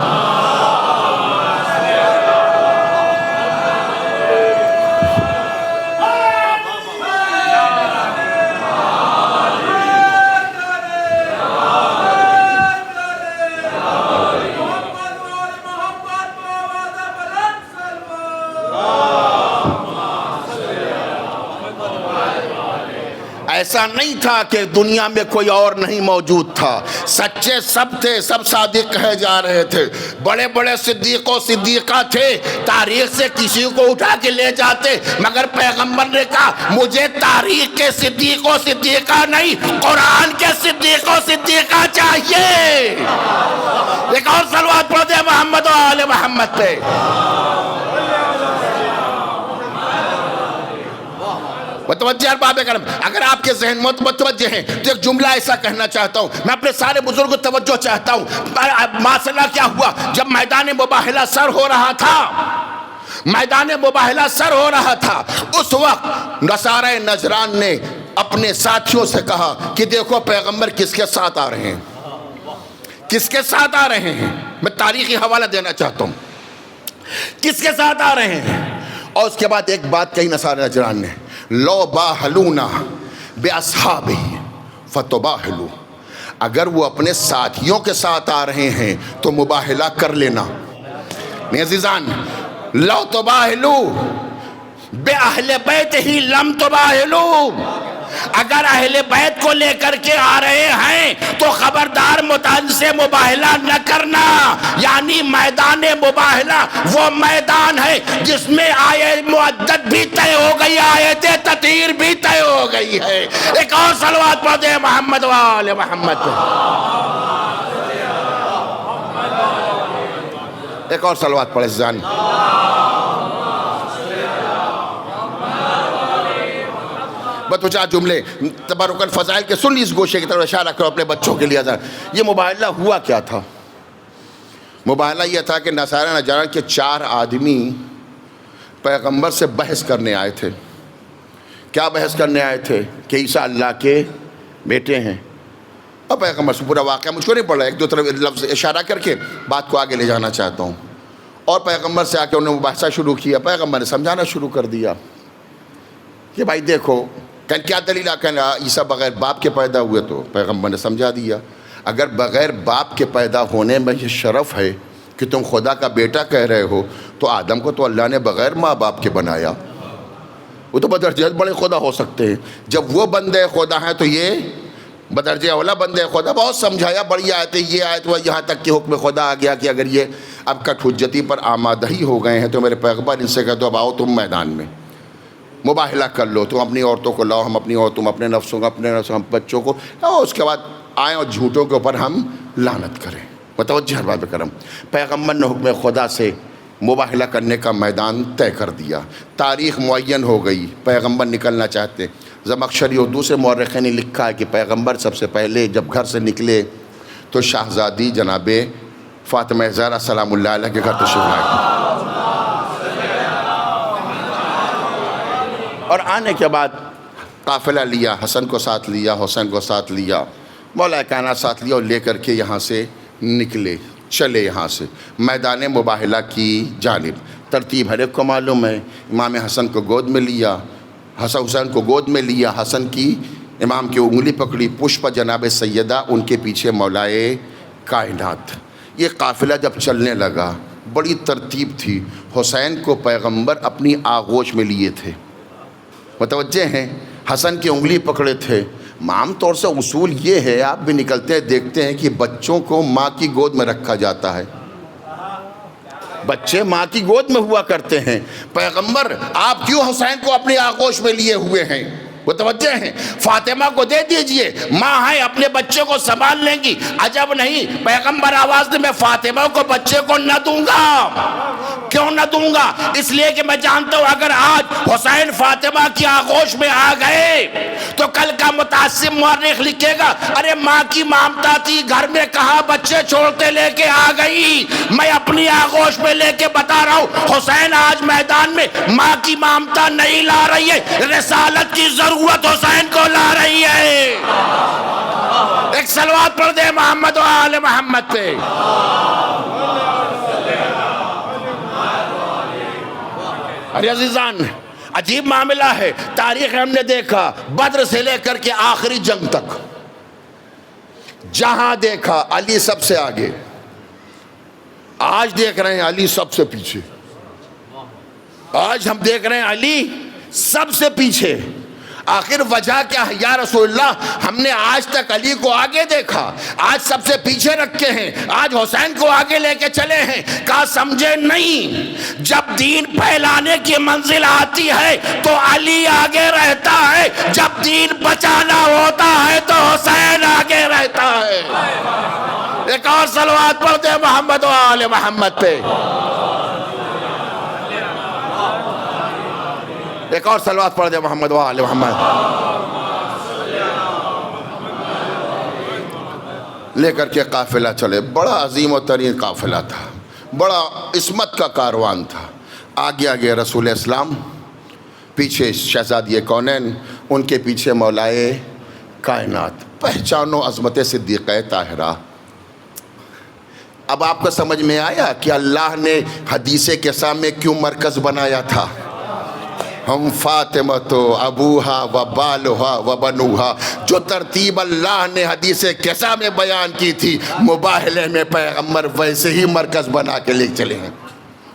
ایسا نہیں تھا کہ دنیا میں کوئی اور نہیں موجود تھا، سچے سب تھے، سب صادق کہے جا رہے تھے، بڑے بڑے صدیق و صدیقہ تھے، تاریخ سے کسی کو اٹھا کے لے جاتے، مگر پیغمبر نے کہا مجھے تاریخ کے صدیق و صدیقہ نہیں، قرآن کے صدیق و صدیقہ چاہیے۔ ایک اور صلوات پڑھ دے محمد و آل محمد پہ۔ متوجہ ارباب کرم، اگر آپ کے ذہن متوجہ ہیں تو ایک جملہ ایسا کہنا چاہتا ہوں، میں اپنے سارے بزرگ کو توجہ چاہتا ہوں۔ مسئلہ کیا ہوا؟ جب میدان مباہلہ سر ہو رہا تھا، میدان مباہلہ سر ہو رہا تھا، اس وقت نصارہ نجران نے اپنے ساتھیوں سے کہا کہ دیکھو پیغمبر کس کے ساتھ آ رہے ہیں، کس کے ساتھ آ رہے ہیں۔ میں تاریخی حوالہ دینا چاہتا ہوں، کس کے ساتھ آ رہے ہیں۔ اور اس کے بعد ایک بات کہی نصارہ نجران نے، لو باہلونا باصحابہ فتباہلو، اگر وہ اپنے ساتھیوں کے ساتھ آ رہے ہیں تو مباہلہ کر لینا۔ میرے عزیزان، لو تباہلو باہل بیت ہی لم تباہلو، اگر اہل بیت کو لے کر کے آ رہے ہیں تو خبردار متعلق سے مباہلہ نہ کرنا۔ یعنی میدان مباہلہ وہ میدان ہے جس میں آیے معدد بھی طے ہو گئی، آیت تطہیر بھی طے ہو گئی ہے۔ ایک اور صلوات پڑھ دے محمد وآل محمد۔ ایک اور صلوات پڑھے زان۔ بتوچہ جملے تبرک الفضائل کے سن لی، اس گوشے کی طرف اشارہ کرو اپنے بچوں کے لیے۔ یہ مباہلہ ہوا کیا تھا؟ مباہلہ یہ تھا کہ نصارہ نجران کے 4 آدمی پیغمبر سے بحث کرنے آئے تھے۔ کیا بحث کرنے آئے تھے؟ کہ عیسیٰ اللہ کے بیٹے ہیں۔ اور پیغمبر سے پورا واقعہ مجھ کو نہیں پڑھ رہا، ایک دو طرف لفظ اشارہ کر کے بات کو آگے لے جانا چاہتا ہوں۔ اور پیغمبر سے آ کے انہوں نے مباحثہ شروع کیا، پیغمبر نے سمجھانا شروع کر دیا کہ بھائی دیکھو کیا دلیل ہے؟ کہنا عیسیٰ بغیر باپ کے پیدا ہوئے، تو پیغمبر نے سمجھا دیا اگر بغیر باپ کے پیدا ہونے میں یہ شرف ہے کہ تم خدا کا بیٹا کہہ رہے ہو تو آدم کو تو اللہ نے بغیر ماں باپ کے بنایا، وہ تو بدرجہ بڑے خدا ہو سکتے ہیں۔ جب وہ بندے خدا ہیں تو یہ بدرجہ اولا بندے خدا۔ بہت سمجھایا، بڑی آیت یہ آیت وہ، یہاں تک کہ حکم خدا آ گیا کہ اگر یہ اب کٹ حجتی پر آمادہ ہی ہو گئے ہیں تو میرے پیغمبر ان سے کہہ دو اب آؤ تم میدان میں مباہلہ کر لو، تم اپنی عورتوں کو لاؤ، ہم اپنی عورتوں، اپنے نفسوں کو، اپنے نفسوں، ہم بچوں کو لاؤ، اس کے بعد آئیں اور جھوٹوں کے اوپر ہم لعنت کریں۔ متوجہ ارباب کرم، پیغمبر نے حکم خدا سے مباہلہ کرنے کا میدان طے کر دیا، تاریخ معین ہو گئی، پیغمبر نکلنا چاہتے۔ زمخشری اور دوسرے مورخین نے لکھا ہے کہ پیغمبر سب سے پہلے جب گھر سے نکلے تو شہزادی جناب فاطمہ زہرا سلام اللہ علیہ کے گھر تشریف لائے، اور آنے کے بعد قافلہ لیا، حسن کو ساتھ لیا، حسین کو ساتھ لیا، مولا کائنات ساتھ لیا، اور لے کر کے یہاں سے نکلے، چلے یہاں سے میدان مباہلہ کی جانب۔ ترتیب ہر ایک کو معلوم ہے، امام حسن کو گود میں لیا، حسین کو گود میں لیا، حسن کی امام کی انگلی پکڑی، پشپ جناب سیدہ، ان کے پیچھے مولائے کائنات۔ یہ قافلہ جب چلنے لگا بڑی ترتیب تھی، حسین کو پیغمبر اپنی آغوش میں لیے تھے، متوجہ ہیں، حسن کی انگلی پکڑے تھے۔ عام طور سے اصول یہ ہے، آپ بھی نکلتے ہیں دیکھتے ہیں کہ بچوں کو ماں کی گود میں رکھا جاتا ہے، بچے ماں کی گود میں ہوا کرتے ہیں۔ پیغمبر آپ کیوں حسین کو اپنی آغوش میں لیے ہوئے ہیں؟ متوجہ ہیں، فاطمہ کو دے دیجئے، ماں ہے اپنے بچے کو سنبھال لیں گی۔ عجب نہیں، پیغمبر آواز دے میں فاطمہ کو بچے کو نہ دوں گا۔ کیوں نہ دوں گا؟ اس لیے کہ میں جانتا ہوں اگر آج حسین فاطمہ کی آغوش میں آ گئے تو کل کا متعصب مورخ لکھے گا ارے ماں کی ممتا تھی گھر میں کہاں بچے چھوڑتے لے کے آ گئی. میں اپنی آغوش میں لے کے بتا رہا ہوں حسین آج میدان میں ماں کی ممتا نہیں لا رہی ہے, رسالت کی ضرورت حسین کو لا رہی ہے. ایک صلوات پڑھ دے محمد و آل محمد پہ. ارے عزیزان عجیب معاملہ ہے, تاریخ ہم نے دیکھا بدر سے لے کر کے آخری جنگ تک جہاں دیکھا علی سب سے آگے, آج دیکھ رہے ہیں علی سب سے پیچھے. آج ہم دیکھ رہے ہیں علی سب سے پیچھے. آخر وجہ کیا ہے یا رسول اللہ؟ ہم نے آج تک علی کو آگے دیکھا, آج سب سے پیچھے رکھے ہیں, آج حسین کو آگے لے کے چلے ہیں. کہا سمجھے نہیں, جب دین پھیلانے کی منزل آتی ہے تو علی آگے رہتا ہے, جب دین بچانا ہوتا ہے تو حسین آگے رہتا ہے. ایک اور صلوات پڑھ دے محمد و آل محمد پہ. ایک اور صلوات پڑھ دے محمد و آل محمد. لے کر کے قافلہ چلے, بڑا عظیم و ترین قافلہ تھا, بڑا عصمت کا کاروان تھا. آگے آگے رسول اسلام, پیچھے شہزادی کونین, ان کے پیچھے مولائے کائنات. پہچانو عظمت صدیقہ طاہرہ. اب آپ کو سمجھ میں آیا کہ اللہ نے حدیث قصہ میں کیوں مرکز بنایا تھا؟ ہم فاطمہ تو ابوہا و بالہا و بنوہا, جو ترتیب اللہ نے حدیث قصہ میں بیان کی تھی مباہلے میں پیغمبر ویسے ہی مرکز بنا کے لے چلے ہیں.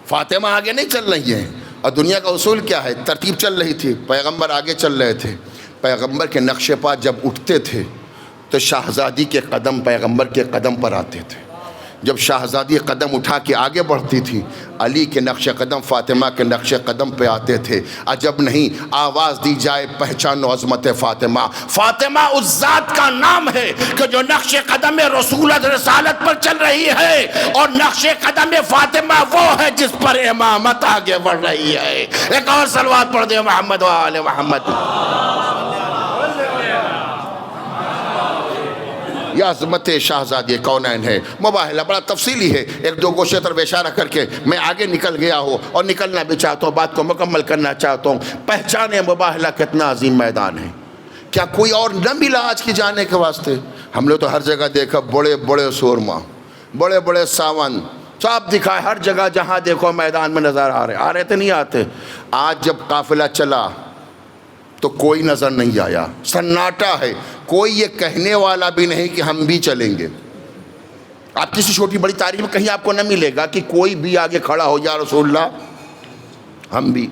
فاطمہ آگے نہیں چل رہی ہیں, اور دنیا کا اصول کیا ہے؟ ترتیب چل رہی تھی, پیغمبر آگے چل رہے تھے. پیغمبر کے نقش پا جب اٹھتے تھے تو شہزادی کے قدم پیغمبر کے قدم پر آتے تھے. جب شہزادی قدم اٹھا کے آگے بڑھتی تھی علی کے نقش قدم فاطمہ کے نقش قدم پہ آتے تھے. عجب نہیں, آواز دی جائے پہچانو عظمت فاطمہ. فاطمہ اس ذات کا نام ہے کہ جو نقش قدم رسولت رسالت پر چل رہی ہے, اور نقش قدم فاطمہ وہ ہے جس پر امامت آگے بڑھ رہی ہے. ایک اور صلوات پڑھ دے محمد و آل محمد. یہ عظمت شہزادی کونین ہے. مباہلہ بڑا تفصیلی ہے, ایک دو گوشے طرف اشارہ کر کے میں آگے نکل گیا ہوں, اور نکلنا بھی چاہتا ہوں, بات کو مکمل کرنا چاہتا ہوں. پہچانے مباہلہ کتنا عظیم میدان ہے. کیا کوئی اور نہ ملا آج کی جانے کے واسطے؟ ہم نے تو ہر جگہ دیکھا بڑے بڑے سورما, بڑے بڑے ساون سب دکھائے, ہر جگہ جہاں دیکھو میدان میں نظر آ رہے تھے, نہیں آتے. آج جب قافلہ چلا تو کوئی نظر نہیں آیا, سناٹا ہے, کوئی یہ کہنے والا بھی نہیں کہ ہم بھی چلیں گے. آپ کسی چھوٹی بڑی تاریخ میں کہیں آپ کو نہ ملے گا کہ کوئی بھی آگے کھڑا ہو یا رسول اللہ ہم بھی.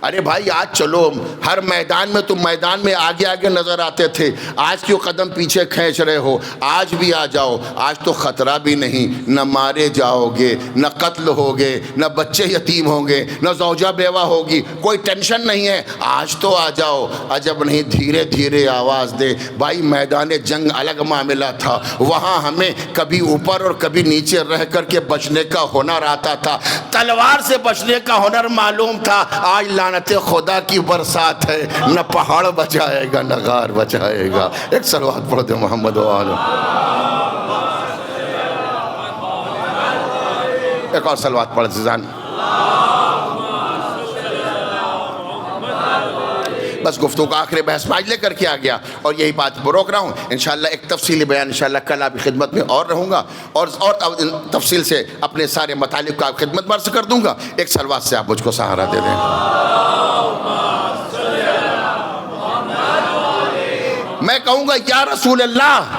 ارے بھائی آج چلو, ہر میدان میں تم میدان میں آگے آگے نظر آتے تھے, آج کیوں قدم پیچھے کھینچ رہے ہو؟ آج بھی آ جاؤ, آج تو خطرہ بھی نہیں, نہ مارے جاؤ گے, نہ قتل ہوگے, نہ بچے یتیم ہوں گے, نہ زوجہ بیوہ ہوگی, کوئی ٹینشن نہیں ہے. آج تو آ جاؤ. عجب نہیں, دھیرے دھیرے آواز دے. بھائی میدان جنگ الگ معاملہ تھا, وہاں ہمیں کبھی اوپر اور کبھی نیچے رہ کر کے بچنے کا ہنر آتا تھا, تلوار سے بچنے کا ہنر معلوم تھا. آج لعنت خدا کی برسات ہے, نہ پہاڑ بچائے گا نہ غار بچائے گا. ایک صلوات پڑھ دے محمد و آل. ایک اور صلوات پڑھ عزیزان. بس گفتگو کا آخری بحث میں آج لے کر کے آ گیا, اور یہی بات روک رہا ہوں. انشاءاللہ ایک تفصیلی بیان انشاءاللہ کل آپ کی خدمت میں اور رہوں گا, اور تفصیل سے اپنے سارے مطالب کا آپ خدمت میں عرض کر دوں گا. ایک صلوات سے آپ مجھ کو سہارا دے دیں. میں کہوں گا یا رسول اللہ,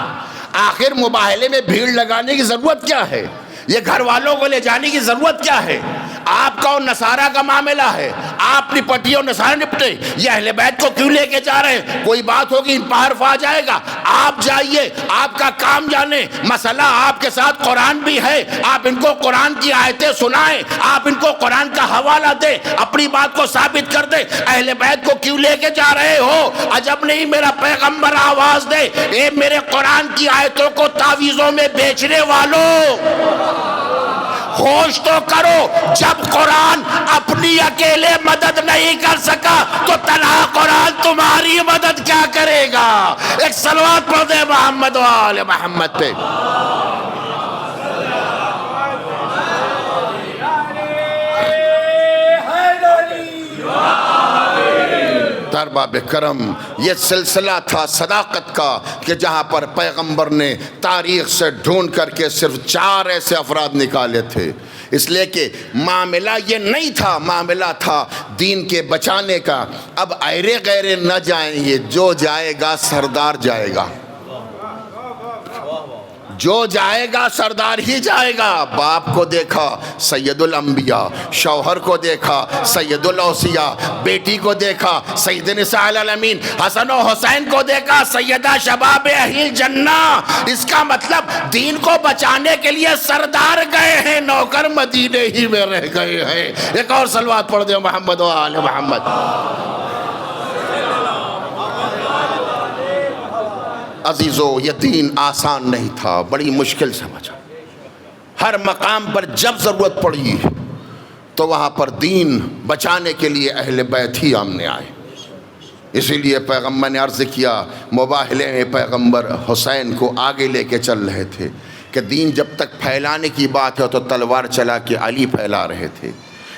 آخر مباہلے میں بھیڑ لگانے کی ضرورت کیا ہے؟ یہ گھر والوں کو لے جانے کی ضرورت کیا ہے؟ آپ کا اور نصارہ کا معاملہ ہے, آپ نپٹیے اور نصارہ نپٹے. یہ اہل بیت کو کیوں لے کے جا رہے ہیں؟ کوئی بات ہوگی ان پہ حرف آ جائے گا. آپ جائیے, آپ کا کام جانے. مسئلہ آپ کے ساتھ قرآن بھی ہے, آپ ان کو قرآن کی آیتیں سنائیں, آپ ان کو قرآن کا حوالہ دیں, اپنی بات کو ثابت کر دیں. اہل بیت کو کیوں لے کے جا رہے ہو؟ عجب نہیں, میرا پیغمبر آواز دے, اے میرے قرآن کی آیتوں کو تعویذوں میں بیچنے والوں, ہوش تو کرو. جب قرآن اپنی اکیلے مدد نہیں کر سکا تو تمہاری مدد کیا کرے گا؟ ایک صلوات پڑھ دے محمد و آل محمد پہ۔ باب کرم، یہ سلسلہ تھا صداقت کا کہ جہاں پر پیغمبر نے تاریخ سے ڈھونڈ کر کے صرف 4 ایسے افراد نکالے تھے، اس لیے کہ معاملہ یہ نہیں تھا، معاملہ تھا دین کے بچانے کا۔ اب ایرے غیرے نہ جائیں گے، جو جائے گا سردار جائے گا، جو جائے گا سردار ہی جائے گا۔ باپ کو دیکھا سید الانبیاء، شوہر کو دیکھا سید الاوصیاء، بیٹی کو دیکھا سید نساء العالمین، حسن و حسین کو دیکھا سیدہ شباب اہل جنہ۔ اس کا مطلب دین کو بچانے کے لیے سردار گئے ہیں، نوکر مدینے ہی میں رہ گئے ہیں۔ ایک اور صلوات پڑھ دیں محمد و آل محمد۔ عزیزو، یہ دین آسان نہیں تھا، بڑی مشکل سمجھا۔ ہر مقام پر جب ضرورت پڑی تو وہاں پر دین بچانے کے لیے اہل بیت ہی آمنے آئے۔ اسی لیے پیغمبر نے عرض کیا، مباہلے میں پیغمبر حسین کو آگے لے کے چل رہے تھے کہ دین جب تک پھیلانے کی بات ہے تو تلوار چلا کے علی پھیلا رہے تھے،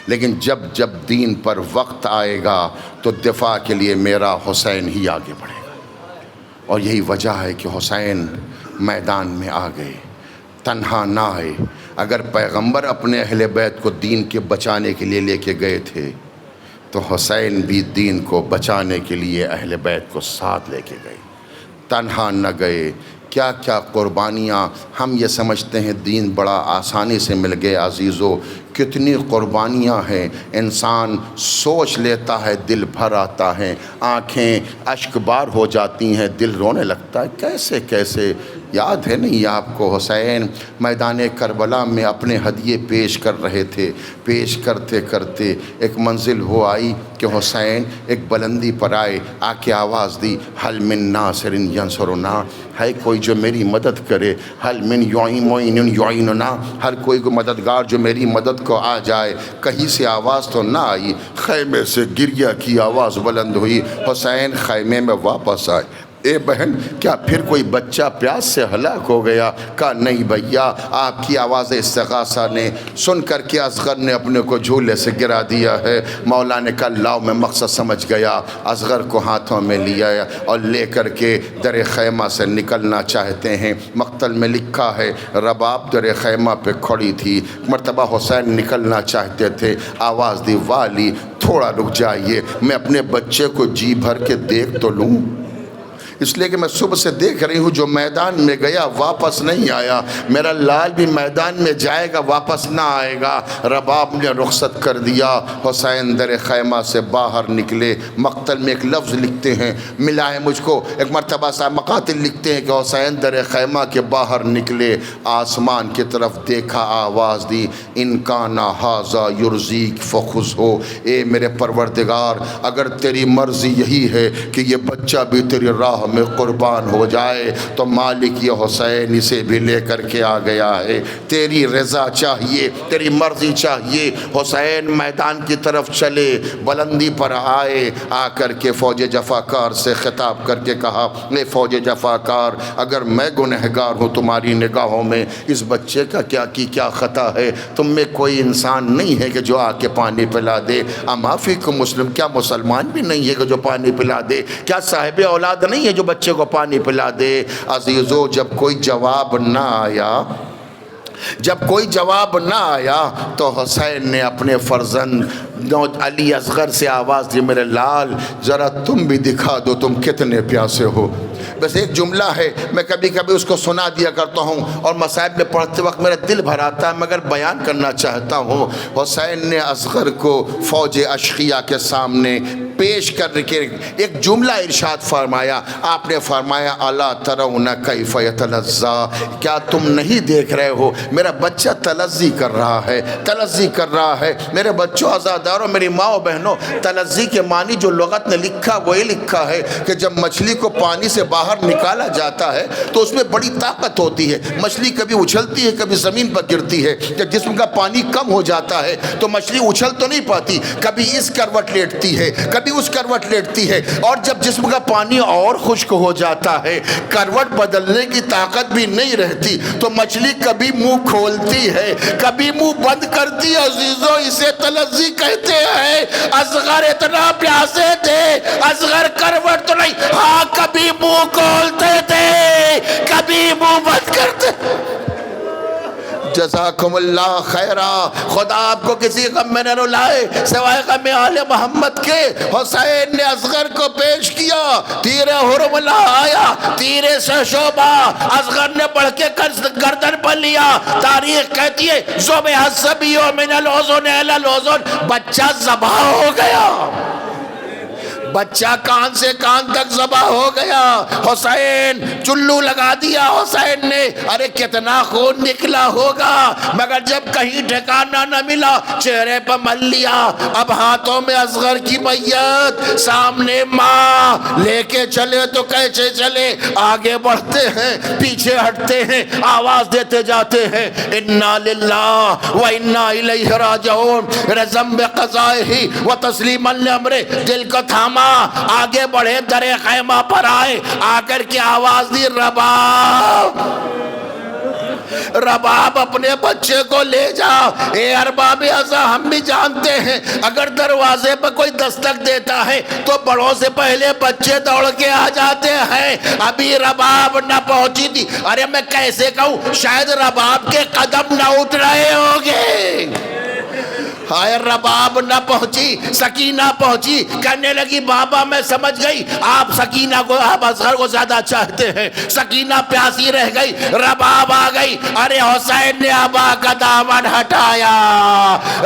لیکن جب دین پر وقت آئے گا تو دفاع کے لیے میرا حسین ہی آگے بڑھے گا۔ اور یہی وجہ ہے کہ حسین میدان میں آ گئے، تنہا نہ آئے۔ اگر پیغمبر اپنے اہل بیت کو دین کے بچانے کے لیے لے کے گئے تھے تو حسین بھی دین کو بچانے کے لیے اہل بیت کو ساتھ لے کے گئے، تنہا نہ گئے۔ کیا کیا قربانیاں! ہم یہ سمجھتے ہیں دین بڑا آسانی سے مل گئے، عزیزو کتنی قربانیاں ہیں۔ انسان سوچ لیتا ہے، دل بھر آتا ہے، آنکھیں اشک بار ہو جاتی ہیں، دل رونے لگتا ہے۔ کیسے کیسے یاد ہے نہیں آپ کو، حسین میدان کربلا میں اپنے ہدیے پیش کر رہے تھے، پیش کرتے کرتے ایک منزل ہو آئی کہ حسین ایک بلندی پر آئے، آ کے آواز دی، حل من ناصر ینصرنا، ہے کوئی جو میری مدد کرے، حل من معین یعیننا، ہر کوئی کو مددگار جو میری مدد کو آ جائے۔ کہیں سے آواز تو نہ آئی، خیمے سے گریہ کی آواز بلند ہوئی، حسین خیمے میں واپس آئے۔ اے بہن، کیا پھر کوئی بچہ پیاس سے ہلاک ہو گیا؟ کہا نہیں بھیا، آپ کی آواز استغاثہ نے سن کر کے اصغر نے اپنے کو جھولے سے گرا دیا ہے۔ مولا نے کہا لاؤ، میں مقصد سمجھ گیا۔ اصغر کو ہاتھوں میں لیا اور لے کر کے در خیمہ سے نکلنا چاہتے ہیں۔ مقتل میں لکھا ہے رباب در خیمہ پہ کھڑی تھی، مرتبہ حسین نکلنا چاہتے تھے، آواز دی والی تھوڑا رک جائیے، میں اپنے بچے کو جی بھر کے دیکھ تو لوں، اس لیے کہ میں صبح سے دیکھ رہی ہوں جو میدان میں گیا واپس نہیں آیا، میرا لال بھی میدان میں جائے گا واپس نہ آئے گا۔ رباب نے رخصت کر دیا، حسین در خیمہ سے باہر نکلے۔ مقتل میں ایک لفظ لکھتے ہیں، ملا ہے مجھ کو، ایک مرتبہ صاحب مقاتل لکھتے ہیں کہ حسین در خیمہ کے باہر نکلے، آسمان کی طرف دیکھا، آواز دی، ان کان ھذا یرضیک فخذہ، اے میرے پروردگار اگر تیری مرضی یہی ہے کہ یہ بچہ بھی تیری راہ میں قربان ہو جائے تو مالک یہ حسین اسے بھی لے کر کے آ گیا ہے، تیری رضا چاہیے، تیری مرضی چاہیے۔ حسین میدان کی طرف چلے، بلندی پر آئے، آ کر کے فوج جفاکار سے خطاب کر کے کہا، اے فوج جفاکار اگر میں گنہگار ہوں تمہاری نگاہوں میں، اس بچے کا کیا خطا ہے؟ تم میں کوئی انسان نہیں ہے کہ جو آ کے پانی پلا دے، اما فیکم مسلم، کیا مسلمان بھی نہیں ہے کہ جو پانی پلا دے؟ کیا صاحب اولاد نہیں ہے جو بچے کو پانی پلا دے؟ عزیزو جب کوئی جواب نہ آیا تو حسین نے اپنے فرزند علی اصغر سے آواز دی، میرے لال ذرا تم بھی دکھا دو تم کتنے پیاسے ہو۔ بس ایک جملہ ہے، میں کبھی کبھی اس کو سنا دیا کرتا ہوں اور مصائب میں پڑھتے وقت میرا دل بھر آتا ہے، مگر بیان کرنا چاہتا ہوں۔ حسین نے اصغر کو فوج اشقیہ کے سامنے پیش کر کے ایک جملہ ارشاد فرمایا، آپ نے فرمایا الا ترون کیف یتلذا، کیا تم نہیں دیکھ رہے ہو میرا بچہ تلذی کر رہا ہے۔ میرے بچوں عزاداروں، میری ماں و بہنوں، تلذی کے معنی جو لغت نے لکھا وہ یہ لکھا ہے کہ جب مچھلی کو پانی سے باہر نکالا جاتا ہے تو اس میں بڑی طاقت ہوتی ہے. مچھلی کبھی اچھلتی ہے, کبھی زمین پر گرتی ہے. جب جسم کا پانی کم ہو جاتا ہے تو مچھلی اچھل تو نہیں پاتی, کبھی اس کروٹ لیٹتی ہے, کبھی اس کروٹ لیٹتی ہے. اور جب جسم کا پانی اور خشک ہو جاتا ہے, کروٹ بدلنے کی طاقت بھی نہیں رہتی, تو مچھلی کبھی منہ کھولتی ہے, کبھی منہ بند کرتی ہے. عزیزو, اسے تلذی کہتے ہیں. اصغر اتنا پیاسے تھے, اصغر کروٹ تو نہیں, ہاں کبھی منہ کھولتے تھے, کبھی منہ بند کرتے. جزاکم اللہ خیرہ. خدا آپ کو کسی غم میں نہ رلائے سوائے غم آل محمد کے. حسین نے اصغر کو پیش کیا, تیر حرملہ آیا, تیر سے شعبہ اصغر نے بڑھ کے گردن پر لیا. تاریخ کہتی ہے ذبح الصبی من الاذن الی الاذن, بچہ ذبح ہو گیا, بچہ کان سے کان تک ذبح ہو گیا. حسین چلو لگا دیا حسین نے, ارے کتنا خون نکلا ہوگا, مگر جب کہیں ٹھکانہ نہ ملا چہرے پر مل لیا. اب ہاتھوں میں اصغر کی میت, سامنے ماں, لے کے چلے تو کیسے چلے, آگے بڑھتے ہیں پیچھے ہٹتے ہیں, آواز دیتے جاتے ہیں انا للہ و انا الیہ راجعون. رزم بقضائہ و تسلیما لامرہ, دل کو تھاما, آگے بڑھے, در خیمہ پر آئے, آ کر کے آواز دی رباب, رباب اپنے بچے کو لے جا. اے ارباب ازا, ہم بھی جانتے ہیں اگر دروازے پر کوئی دستک دیتا ہے تو بڑوں سے پہلے بچے دوڑ کے آ جاتے ہیں. ابھی رباب نہ پہنچی تھی. ارے میں کیسے کہوں, شاید رباب کے قدم نہ اٹھ رہے ہوگے. ہائے رباب نہ پہنچی, سکینہ پہنچی, کہنے لگی بابا میں سمجھ گئی آپ سکینہ کو, آپ اصغر کو زیادہ چاہتے ہیں. سکینہ پیاسی رہ گئی, رباب آ گئی. ارے حسین نے ابا کا دامن ہٹایا,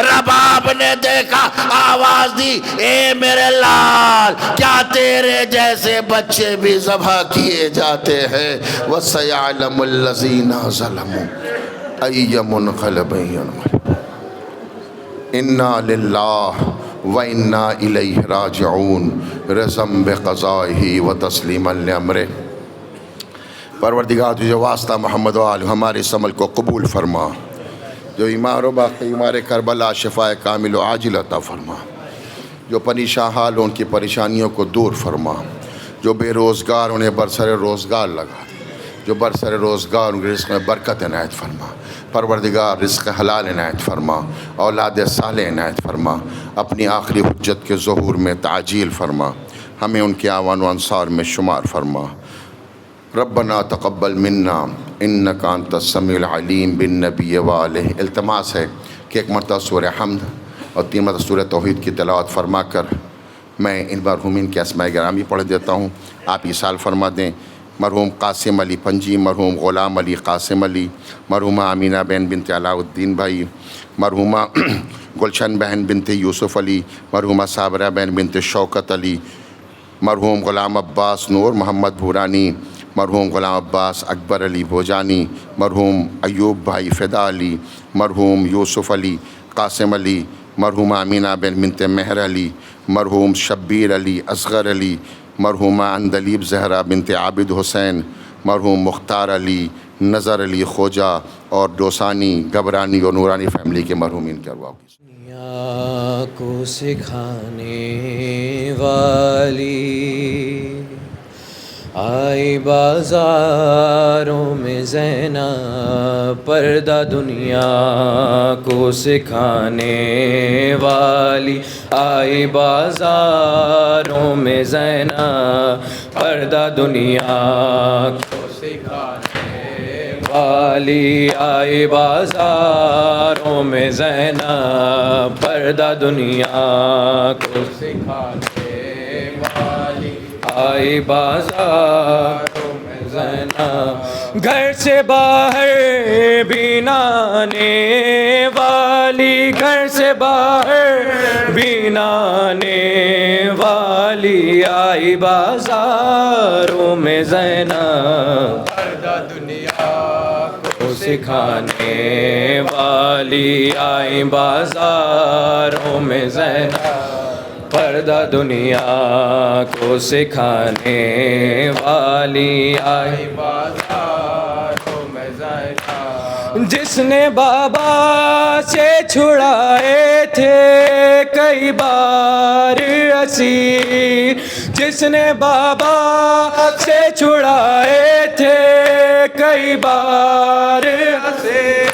رباب نے دیکھا, آواز دی اے میرے لال, کیا تیرے جیسے بچے بھی ذبح کیے جاتے ہیں. وَسَيَعْلَمُ الَّذِينَ ظَلَمُوا أَيَّ مُنْقَلَبٍ يَنْقَلِبُونَ. انا للہ و انا الیہ راجعون. رزم بقضائہ و تسلیما لامرہ. پروردگار تجھے واسطہ محمد و آل ہمارے اس عمل کو قبول فرما. جو ایمار و باقی ایمار کربلا شفاء کامل و عاجل عطا فرما. جو پریشان حال ان کی پریشانیوں کو دور فرما. جو بے روزگار انہیں برسر روزگار لگا دے. جو برسر روزگار ان کے رزق میں برکت عنایت فرما. پروردگار رزق حلال عنایت فرما, اولاد صالح عنایت فرما. اپنی آخری حجت کے ظہور میں تعجیل فرما. ہمیں ان کے آوان و انصار میں شمار فرما. ربنا تقبل منا انک انت السمیع العلیم بالنبی وآلہ. التماس ہے کہ ایک مرتبہ سورہ حمد اور 3 مرتبہ سورہ توحید کی تلاوت فرما کر میں ان مرحومین کے اسماء گرامی پڑھ دیتا ہوں. آپ ایصال فرما دیں. مرحوم قاسم علی پنجی, مرحوم غلام علی قاسم علی, مرحومہ امینہ بہن بنت علاء الدین بھائی, مرحومہ گلشن بہن بنت یوسف علی, مرحومہ صابرہ بہن بنت شوکت علی, مرحوم غلام عباس نور محمد بھورانی, مرحوم غلام عباس اکبر علی بھوجانی, مرحوم ایوب بھائی فدا علی, مرحوم یوسف علی قاسم علی, مرحومہ امینہ بہن بنت مہر علی, مرحوم شبیر علی اصغر علی, مرحومہ اندلیب زہرا بنت عابد حسین, مرحوم مختار علی, نظر علی خوجہ اور ڈوسانی, گبرانی اور نورانی فیملی کے مرحومین کے ارواح کی. دنیا کو سکھانے والی آئی بازاروں میں زینب, پردہ دنیا کو سکھانے والی آئی بازاروں میں زینب, پردہ دنیا کو سکھانے والی آئی بازاروں میں زینب, پردہ دنیا کو سکھانے والی آئی بازاروں میں زینب. گھر سے باہر بھی نہ آنے والی, گھر سے باہر بھی نہ آنے والی آئی بازاروں میں زینب, پردہ دنیا کو سکھانے والی آئی بازاروں میں زینب. پردہ دنیا کو سکھانے والی آئی بازاروں میں زینب، جس نے بابا سے چھڑائے تھے کئی بار اسیر، جس نے بابا سے چھڑائے تھے کئی بار اسیر،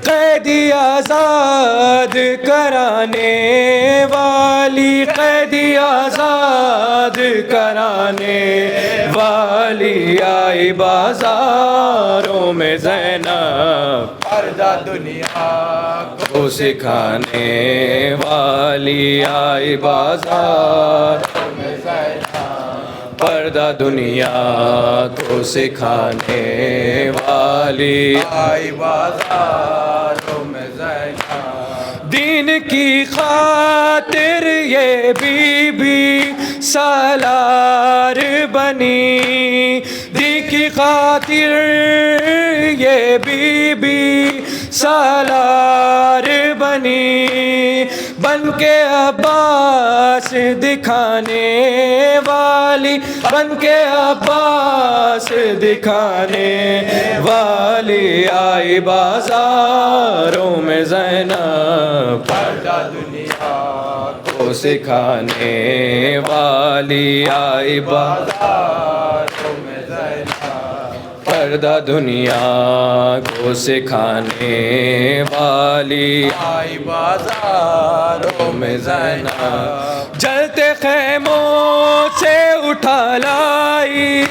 قیدی آزاد کرانے والی، قیدی آزاد کرانے والی آئی بازاروں میں زینب، پردہ دنیا کو سکھانے والی آئی بازاروں میں زینب، پردہ دنیا کو سکھانے والی آئی بازاروں میں زینب، دین کی خاطر یہ بی بی سالار بنی، دین کی خاطر یہ بی بی سالار بنی، بن کے عباس دکھانے والی، بن کے عباس دکھانے والی آئی بازاروں میں زینب، پردہ دنیا کو سکھانے والی آئی بازاروں میں زینب، پردہ دنیا کو سکھانے والی آئی بازاروں میں زینب، جلتے خیموں سے اٹھا لائی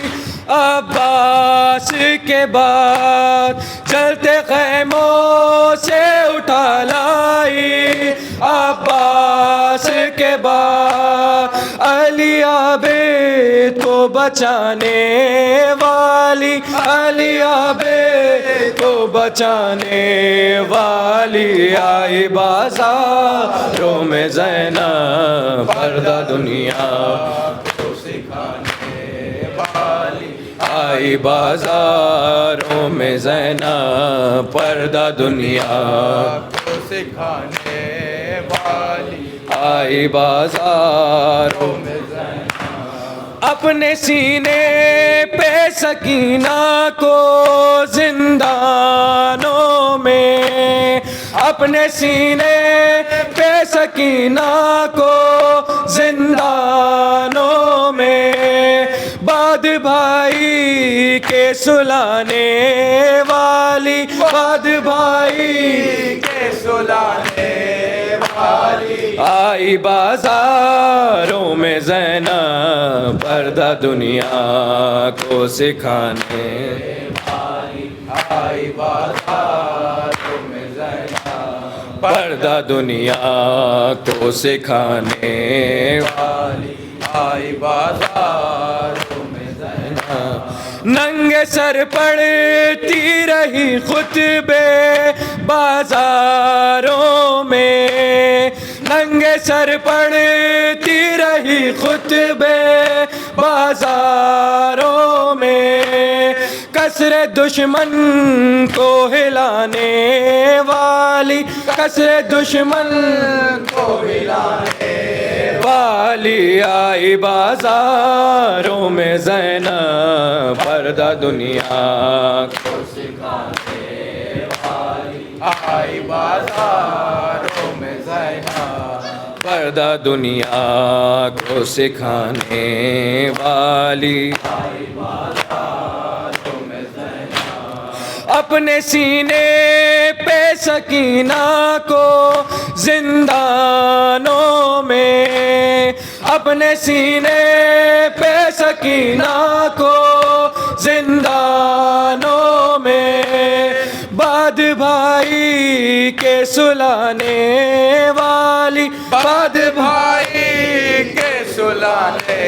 عباس کے بعد، جلتے خیموں سے اٹھا لائی عباس کے بعد، علی عابد کو بچانے والی، علی عابد کو بچانے والی آئی بازاروں میں زینب، پردہ دنیا کو سکھانے والی آئی بازاروں میں زینب، پردہ دنیا کو سکھانے والی آئی بازاروں میں زینب، اپنے سینے پہ سکینہ کو زندانوں میں، اپنے سینے پہ سکینہ کو زندانوں میں، باد بھائی کے سلانے والی، باد بھائی کے سلانے والی آئی بازاروں میں زینب، پردہ دنیا کو سکھانے والی آئی بازاروں میں زینب، پردہ دنیا کو سکھانے والی آئی بازاروں میں زینب، ننگے سر پڑتی رہی خطبے بازاروں میں، ننگے سر پڑتی رہی خطبے بازاروں میں، کسر دشمن کو ہلانے والی، کسر دشمن کو ہلانے والی آئی بازاروں میں زینب، پردہ دنیا کو سکھانے والی آئی بازاروں میں زینب، پردہ دنیا کو سکھانے والی آئی بازاروں میں زینب، اپنے سینے پہ سکینہ کو زندانوں میں، اپنے سینے پہ سکینہ کو زندانوں میں، باد بھائی کے سلانے والی، باد بھائی کے سلانے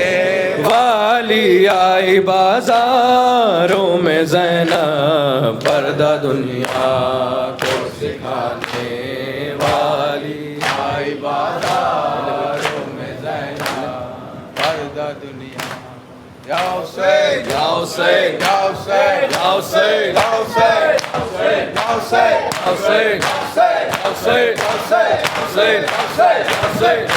والی آئی بازاروں میں زینب، پردہ دنیا کو سکھانے والی آئی بازاروں میں زینب، پردہ دنیا یا حسین یا حسین یا حسین یا حسین یا حسین حسین حسین حسین حسین حسین